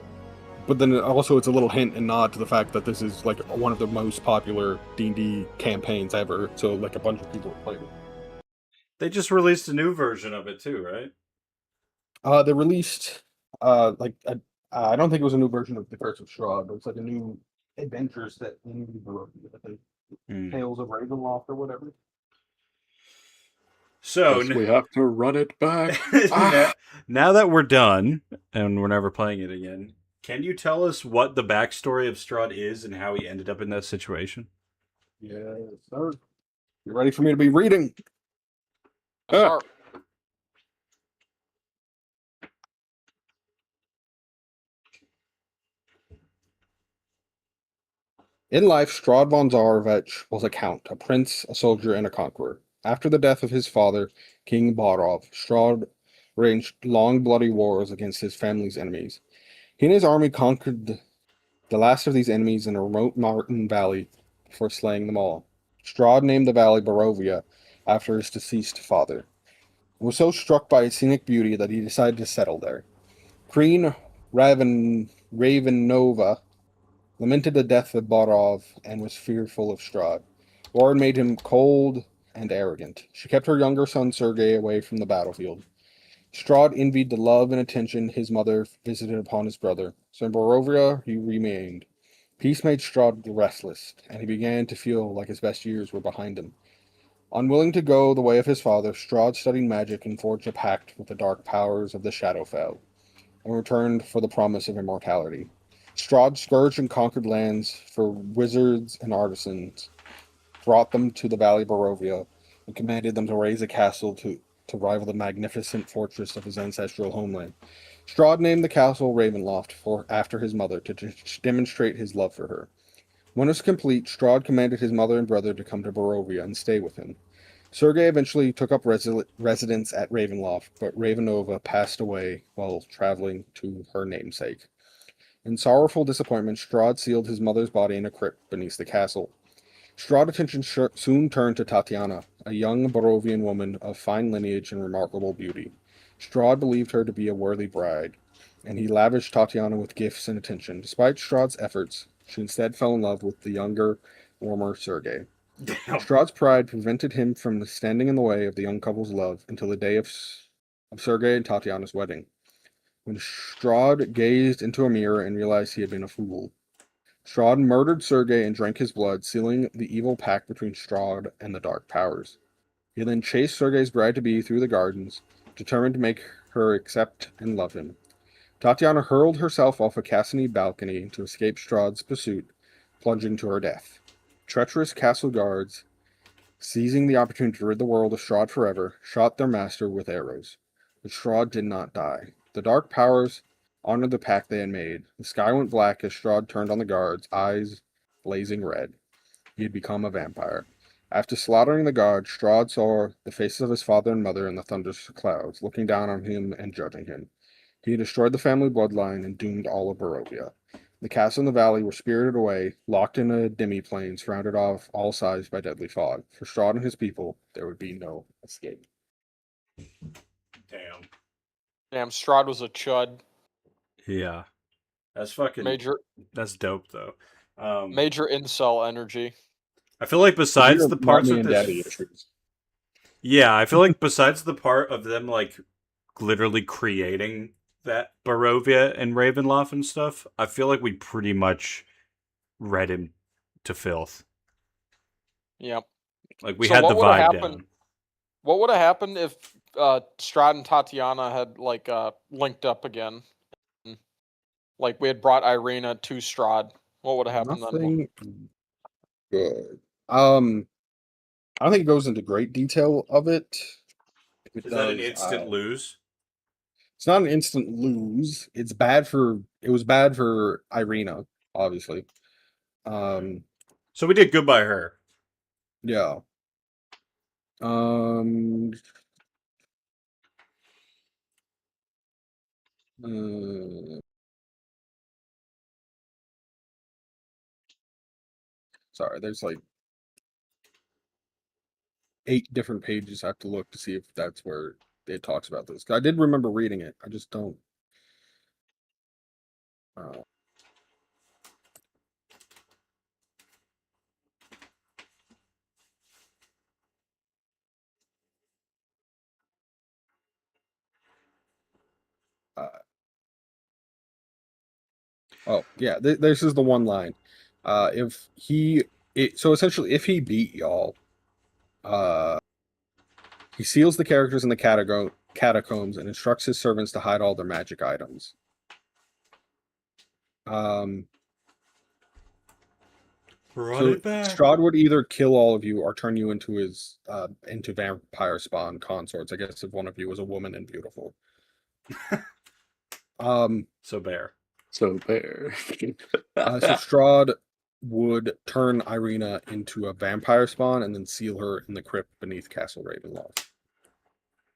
But then also it's a little hint and nod to the fact that this is one of the most popular D&D campaigns ever. So a bunch of people have played it. They just released a new version of it too, right? They released I don't think it was a new version of the Curse of Strahd, but it's like a new adventure set in Barovia, Tales of Ravenloft or whatever. So Guess we have to run it back. now that we're done and we're never playing it again, can you tell us what the backstory of Strahd is and how he ended up in that situation? Yes, sir. You ready for me to be reading? Start. In life, Strahd von Zarovich was a count, a prince, a soldier, and a conqueror. After the death of his father, King Barov, Strahd waged long, bloody wars against his family's enemies. He and his army conquered the last of these enemies in a remote mountain valley before slaying them all. Strahd named the valley Barovia after his deceased father. He was so struck by its scenic beauty that he decided to settle there. Queen Ravenova lamented the death of Barov and was fearful of Strahd. War had made him cold and arrogant. She kept her younger son Sergei away from the battlefield. Strahd envied the love and attention his mother visited upon his brother, so in Barovia he remained. Peace made Strahd restless, and he began to feel like his best years were behind him. Unwilling to go the way of his father, Strahd studied magic and forged a pact with the dark powers of the Shadowfell, and returned for the promise of immortality. Strahd scourged and conquered lands for wizards and artisans, brought them to the Valley Barovia, and commanded them to raise a castle to rival the magnificent fortress of his ancestral homeland. Strahd named the castle Ravenloft after his mother to demonstrate his love for her. When it was complete, Strahd commanded his mother and brother to come to Barovia and stay with him. Sergei eventually took up residence at Ravenloft, but Ravenova passed away while traveling to her namesake. In sorrowful disappointment, Strahd sealed his mother's body in a crypt beneath the castle. Strahd's attention soon turned to Tatiana, a young Barovian woman of fine lineage and remarkable beauty. Strahd believed her to be a worthy bride, and he lavished Tatiana with gifts and attention. Despite Strahd's efforts, she instead fell in love with the younger, warmer Sergei. Strahd's pride prevented him from standing in the way of the young couple's love until the day of Sergei and Tatiana's wedding, when Strahd gazed into a mirror and realized he had been a fool. Strahd murdered Sergei and drank his blood, sealing the evil pact between Strahd and the Dark Powers. He then chased Sergei's bride-to-be through the gardens, determined to make her accept and love him. Tatiana hurled herself off a castle balcony to escape Strahd's pursuit, plunging to her death. Treacherous castle guards, seizing the opportunity to rid the world of Strahd forever, shot their master with arrows. But Strahd did not die. The Dark Powers honored the pact they had made. The sky went black as Strahd turned on the guards, eyes blazing red. He had become a vampire. After slaughtering the guards, Strahd saw the faces of his father and mother in the thunderous clouds, looking down on him and judging him. He had destroyed the family bloodline and doomed all of Barovia. The castle in the valley were spirited away, locked in a demi-plane, surrounded off all sides by deadly fog. For Strahd and his people, there would be no escape. Damn, Strahd was a chud. Yeah. That's fucking Major That's dope though. major incel energy. I feel like besides the parts Mommy of and daddy this issues. Yeah, I feel like besides the part of them like literally creating that Barovia and Ravenloft and stuff, I feel like we pretty much read him to filth. Yep. Like we So had what the would've vibe happened- down. What would have happened if Strahd and Tatiana had like linked up again? Like we had brought Irina to Strahd. What would have happened then? Nothing good. I don't think it goes into great detail of it. If it Is that an does, instant lose? it's not an instant lose. It was bad for Irina, obviously. So we did good by her. Yeah. Um sorry, there's like 8 different pages I have to look to see if that's where it talks about this. I did remember reading it. I just don't. Oh yeah, this is the one line. So essentially, if he beat y'all, he seals the characters in the catacombs and instructs his servants to hide all their magic items. So Strahd would either kill all of you or turn you into his into vampire spawn consorts. I guess if one of you was a woman and beautiful. So bear. So bear. So Strahd would turn Irina into a vampire spawn and then seal her in the crypt beneath Castle Ravenloft.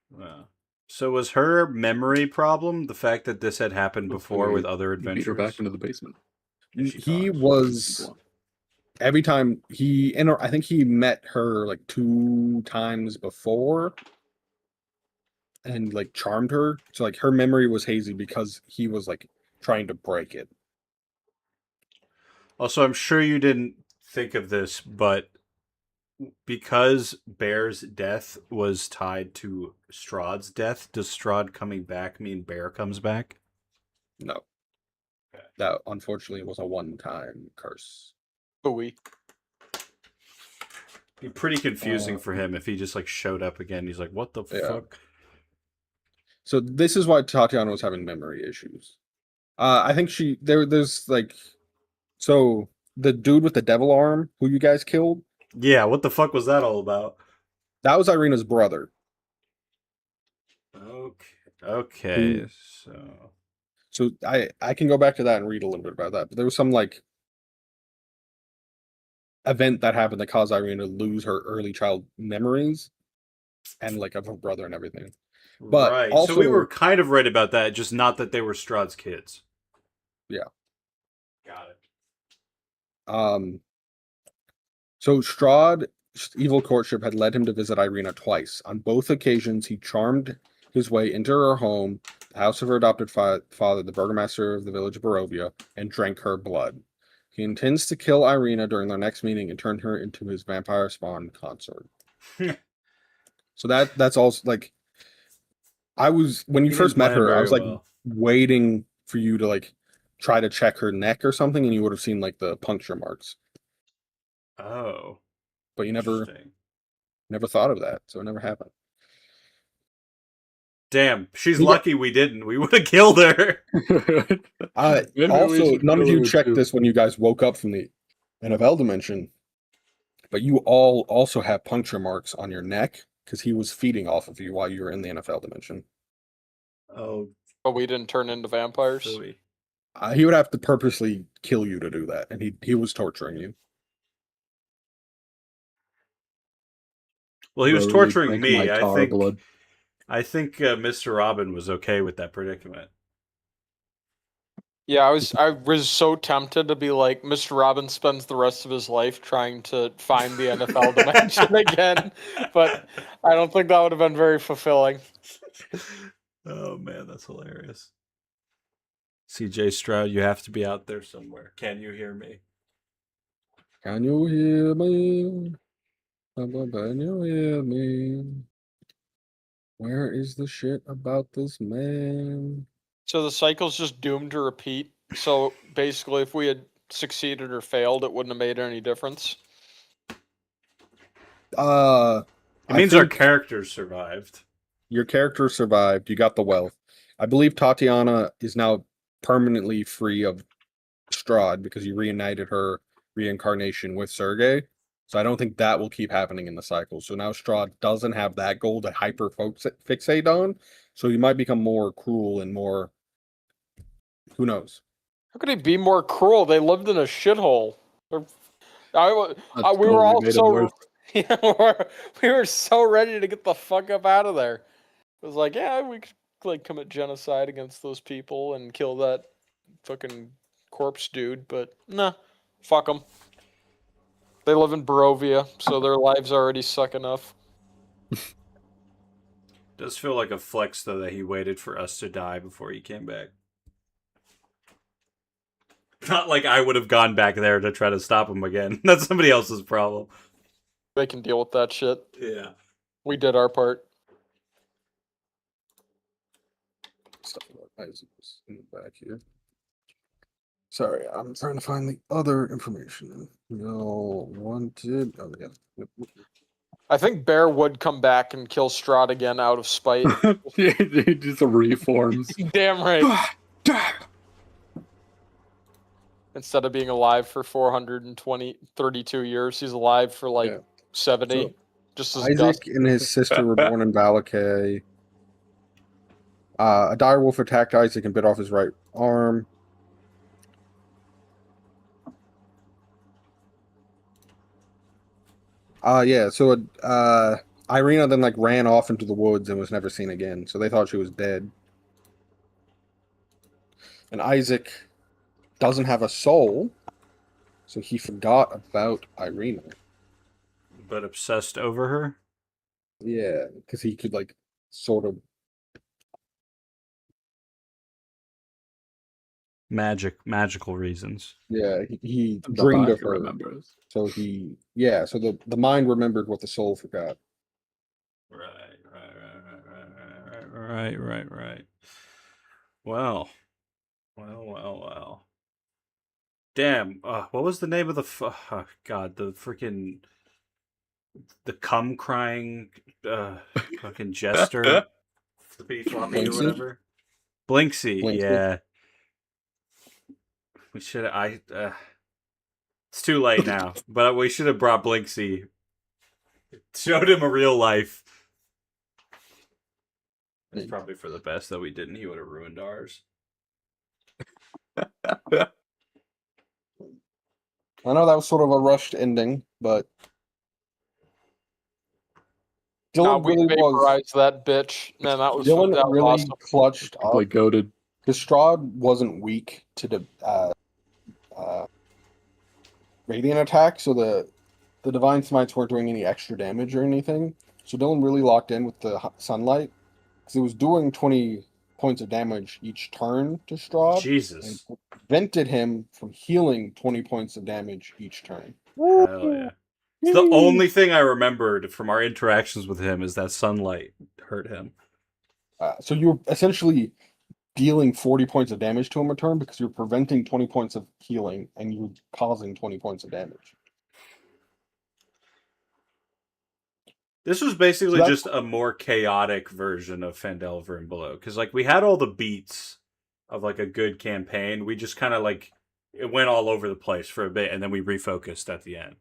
Wow. So was her memory problem the fact that this had happened before with other adventures? Beat her back into the basement. He was every time I think he met her like 2 times before and like charmed her. So like her memory was hazy because he was like trying to break it. Also, I'm sure you didn't think of this, but because Bear's death was tied to Strahd's death, does Strahd coming back mean Bear comes back? No. That unfortunately was a one-time curse. Be pretty confusing for him if he just like showed up again. He's like, what the fuck? So this is why Tatiana was having memory issues. I think there's like, so the dude with the devil arm who you guys killed. Yeah, what the fuck was that all about? That was Irina's brother. Okay. So I can go back to that and read a little bit about that. But there was some like event that happened that caused Irina to lose her early child memories and like of her brother and everything. But right. also, so we were kind of right about that, just not that they were Strahd's kids. Yeah. Got it. So Strahd's evil courtship had led him to visit Irina twice. On both occasions, he charmed his way into her home, the house of her adopted father, the burgomaster of the village of Barovia, and drank her blood. He intends to kill Irina during their next meeting and turn her into his vampire spawn consort. So that's also like, when you first met her, I was like waiting for you to like try to check her neck or something, and you would have seen like the puncture marks. Oh. But you never thought of that, so it never happened. Damn, she's lucky we didn't. We would have killed her. Also, none of you checked this when you guys woke up from the NFL dimension, but you all also have puncture marks on your neck because he was feeding off of you while you were in the NFL dimension. Oh. But we didn't turn into vampires? He would have to purposely kill you to do that, and he was torturing you. Well, he was torturing me. I think Mr. Robbin was okay with that predicament. Yeah, I was so tempted to be like, Mr. Robbin spends the rest of his life trying to find the NFL dimension again, but I don't think that would have been very fulfilling. Oh man, that's hilarious. CJ Strahd, you have to be out there somewhere. Can you hear me? Can you hear me? Can you hear me? Where is the shit about this man? So the cycle's just doomed to repeat. So basically, if we had succeeded or failed, it wouldn't have made any difference. It means our characters survived. Your character survived. You got the wealth. I believe Tatiana is now permanently free of Strahd because you reunited her reincarnation with Sergei. So I don't think that will keep happening in the cycle. So now Strahd doesn't have that goal to hyper fixate on. So he might become more cruel and more. Who knows? How could he be more cruel? They lived in a shithole. We were all so. Yeah, we were so ready to get the fuck up out of there. It was like, yeah, we could like commit genocide against those people and kill that fucking corpse dude, but nah, fuck them. They live in Barovia, so their lives already suck enough. Does feel like a flex though that he waited for us to die before he came back. Not like I would have gone back there to try to stop him again. That's somebody else's problem. They can deal with that shit. Yeah. We did our part. Stuff about Isaacs in the back here. Sorry, I'm trying to find the other information. No wanted. Oh yeah. Yep. I think Bear would come back and kill Strahd again out of spite. He just reforms. Damn right. Instead of being alive for 32 years, he's alive for like Yeah. 70. So, just as Isaac dust. and his sister were born in Balakay. A direwolf attacked Isaac and bit off his right arm. Yeah, so Irina then like ran off into the woods and was never seen again. So they thought she was dead. And Isaac doesn't have a soul, so he forgot about Irina. But obsessed over her? Yeah, because he could like sort of Magical reasons. he The dreamed of body her. remembers. So so the mind remembered what the soul forgot. Right. Well. Damn. What was the name of the God, the freaking the cum crying fucking jester? Flippy floppy or Blinksy? whatever. Blinksy, Blinksy. yeah. We should it's too late now, but we should have brought Blinksy. Showed him a real life. It's probably for the best that we didn't. He would have ruined ours. I know that was sort of a rushed ending, but Nah, Dylan we really was. vaporized that bitch. Man, that was Dylan that was really awesome. clutched up. Like goaded. Because Strahd wasn't weak to the radiant attack, so the divine smites weren't doing any extra damage or anything. So Dylan really locked in with the sunlight, because it was doing 20 points of damage each turn to Strahd. Jesus. And prevented him from healing 20 points of damage each turn. Hell yeah. It's the only thing I remembered from our interactions with him is that sunlight hurt him. So you were essentially dealing 40 points of damage to him a turn because you're preventing 20 points of healing and you're causing 20 points of damage. This was basically So just a more chaotic version of Phandelver and Below. Because, like, we had all the beats of, like, a good campaign. We just kind of, like, it went all over the place for a bit, and then we refocused at the end.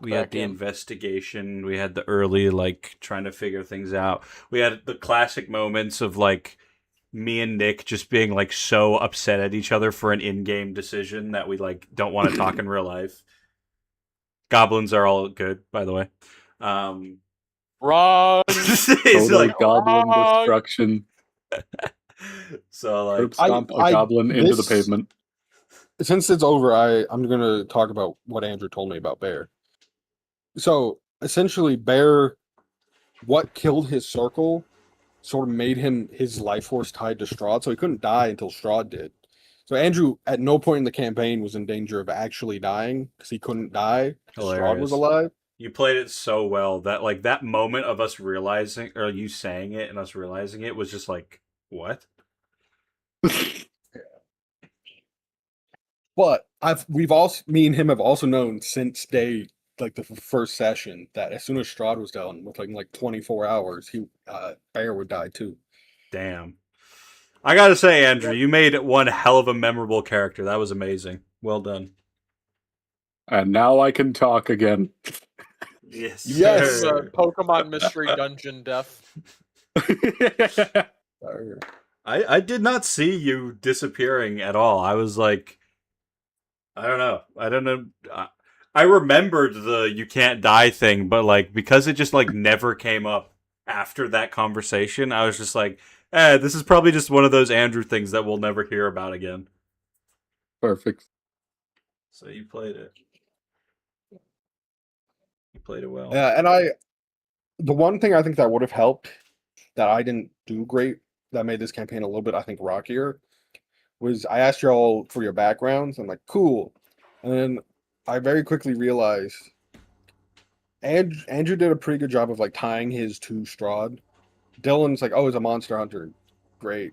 We had the investigation. We had the early, like, trying to figure things out. We had the classic moments of, like, me and Nick just being, like, so upset at each other for an in-game decision that we, like, don't want to talk in real life. Goblins are all good, by the way. Run! Totally like, goblin destruction. So, like, Curb stomp a goblin into the pavement. Since it's over, I'm going to talk about what Andrew told me about Bear. So, essentially, Bear, what killed his circle sort of made him his life force tied to Strahd, so he couldn't die until Strahd did. So Andrew, at no point in the campaign, was in danger of actually dying, because he couldn't die, because Strahd was alive. You played it so well that, like, that moment of us realizing, or you saying it and us realizing it was just like, what? But me and him have also known since day, like the first session, that as soon as Strahd was done, within like 24 hours, Bear would die too. Damn. I gotta say, Andrew, you made one hell of a memorable character. That was amazing. Well done. And now I can talk again. Yes. Yes. Pokemon Mystery Dungeon death. I did not see you disappearing at all. I was like, I don't know. I remembered the you can't die thing, but like because it just like never came up after that conversation, I was just like, this is probably just one of those Andrew things that we'll never hear about again. Perfect. So you played it. You played it well. Yeah, and the one thing I think that would have helped that I didn't do great, that made this campaign a little bit, I think, rockier, was I asked y'all for your backgrounds. I'm like, cool. And then I very quickly realized Andrew did a pretty good job of like tying his to Strahd. Dylan's like, oh, he's a monster hunter. Great.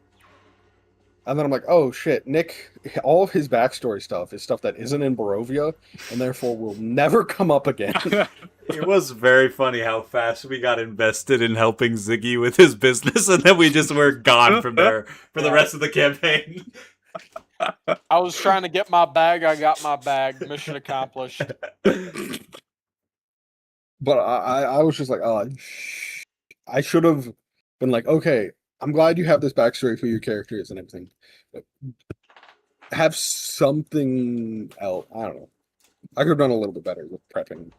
And then I'm like, oh shit, Nick, all of his backstory stuff is stuff that isn't in Barovia, and therefore will never come up again. It was very funny how fast we got invested in helping Ziggy with his business, and then we just were gone from there for the rest of the campaign. I was trying to get my bag. I got my bag. Mission accomplished. But I was just like, oh, I should have been like, okay, I'm glad you have this backstory for your characters and everything. But have something else. I don't know. I could have done a little bit better with prepping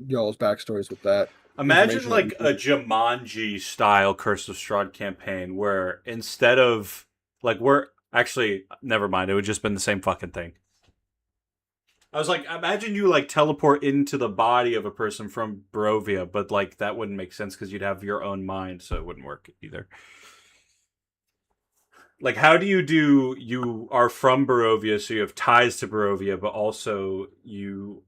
y'all's backstories with that. Imagine like a Jumanji style Curse of Strahd campaign where instead of like we're actually never mind, it would just been the same fucking thing. I was like, imagine you like teleport into the body of a person from Barovia, but like that wouldn't make sense because you'd have your own mind, so it wouldn't work either. Like, how do you are from Barovia, so you have ties to Barovia, but also you're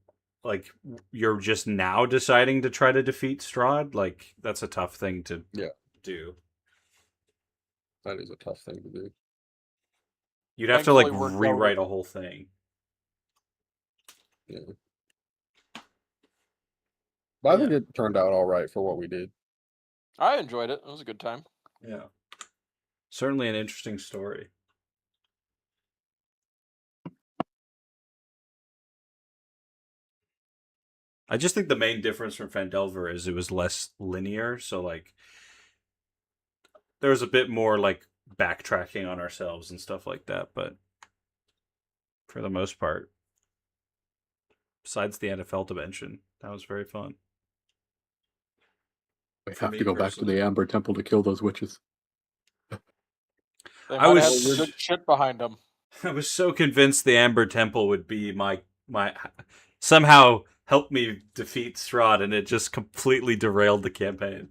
just now deciding to try to defeat Strahd? Like, that's a tough thing to do. That is a tough thing to do. You'd have to like rewrite a whole thing. Yeah. But I think it turned out all right for what we did. I enjoyed it. It was a good time. Yeah. Certainly an interesting story. I just think the main difference from Phandelver is it was less linear, so like there was a bit more like backtracking on ourselves and stuff like that, but for the most part, besides the NFL dimension, that was very fun. We have to go back to the Amber Temple to kill those witches. I was good shit behind them. I was so convinced the Amber Temple would be my somehow help me defeat Strahd, and it just completely derailed the campaign.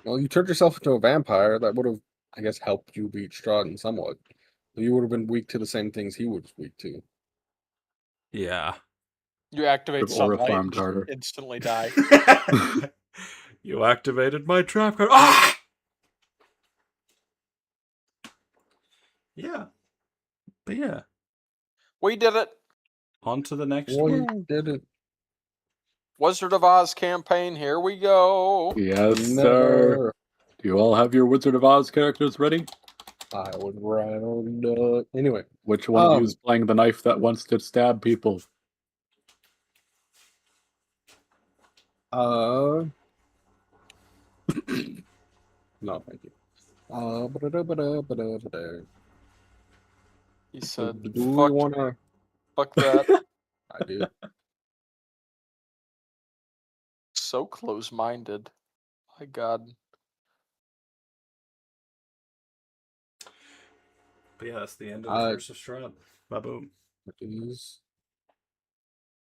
Well, you turned yourself into a vampire. That would have, I guess, helped you beat Strahd in somewhat. You would have been weak to the same things he was weak to. Yeah. You activate sunlight and harder. instantly die. You activated my trap card. Ah! Yeah. But yeah. We did it. On to the next one. We did it. Wizard of Oz campaign, here we go. Yes, sir. Do you all have your Wizard of Oz characters ready? I would rather anyway. Which one of you is playing the knife that wants to stab people? No, thank you. He said, Do we wanna... fuck that. I did. So close-minded. My God. But yeah, that's the end of the Curse of Strahd. Ba-boom. It is.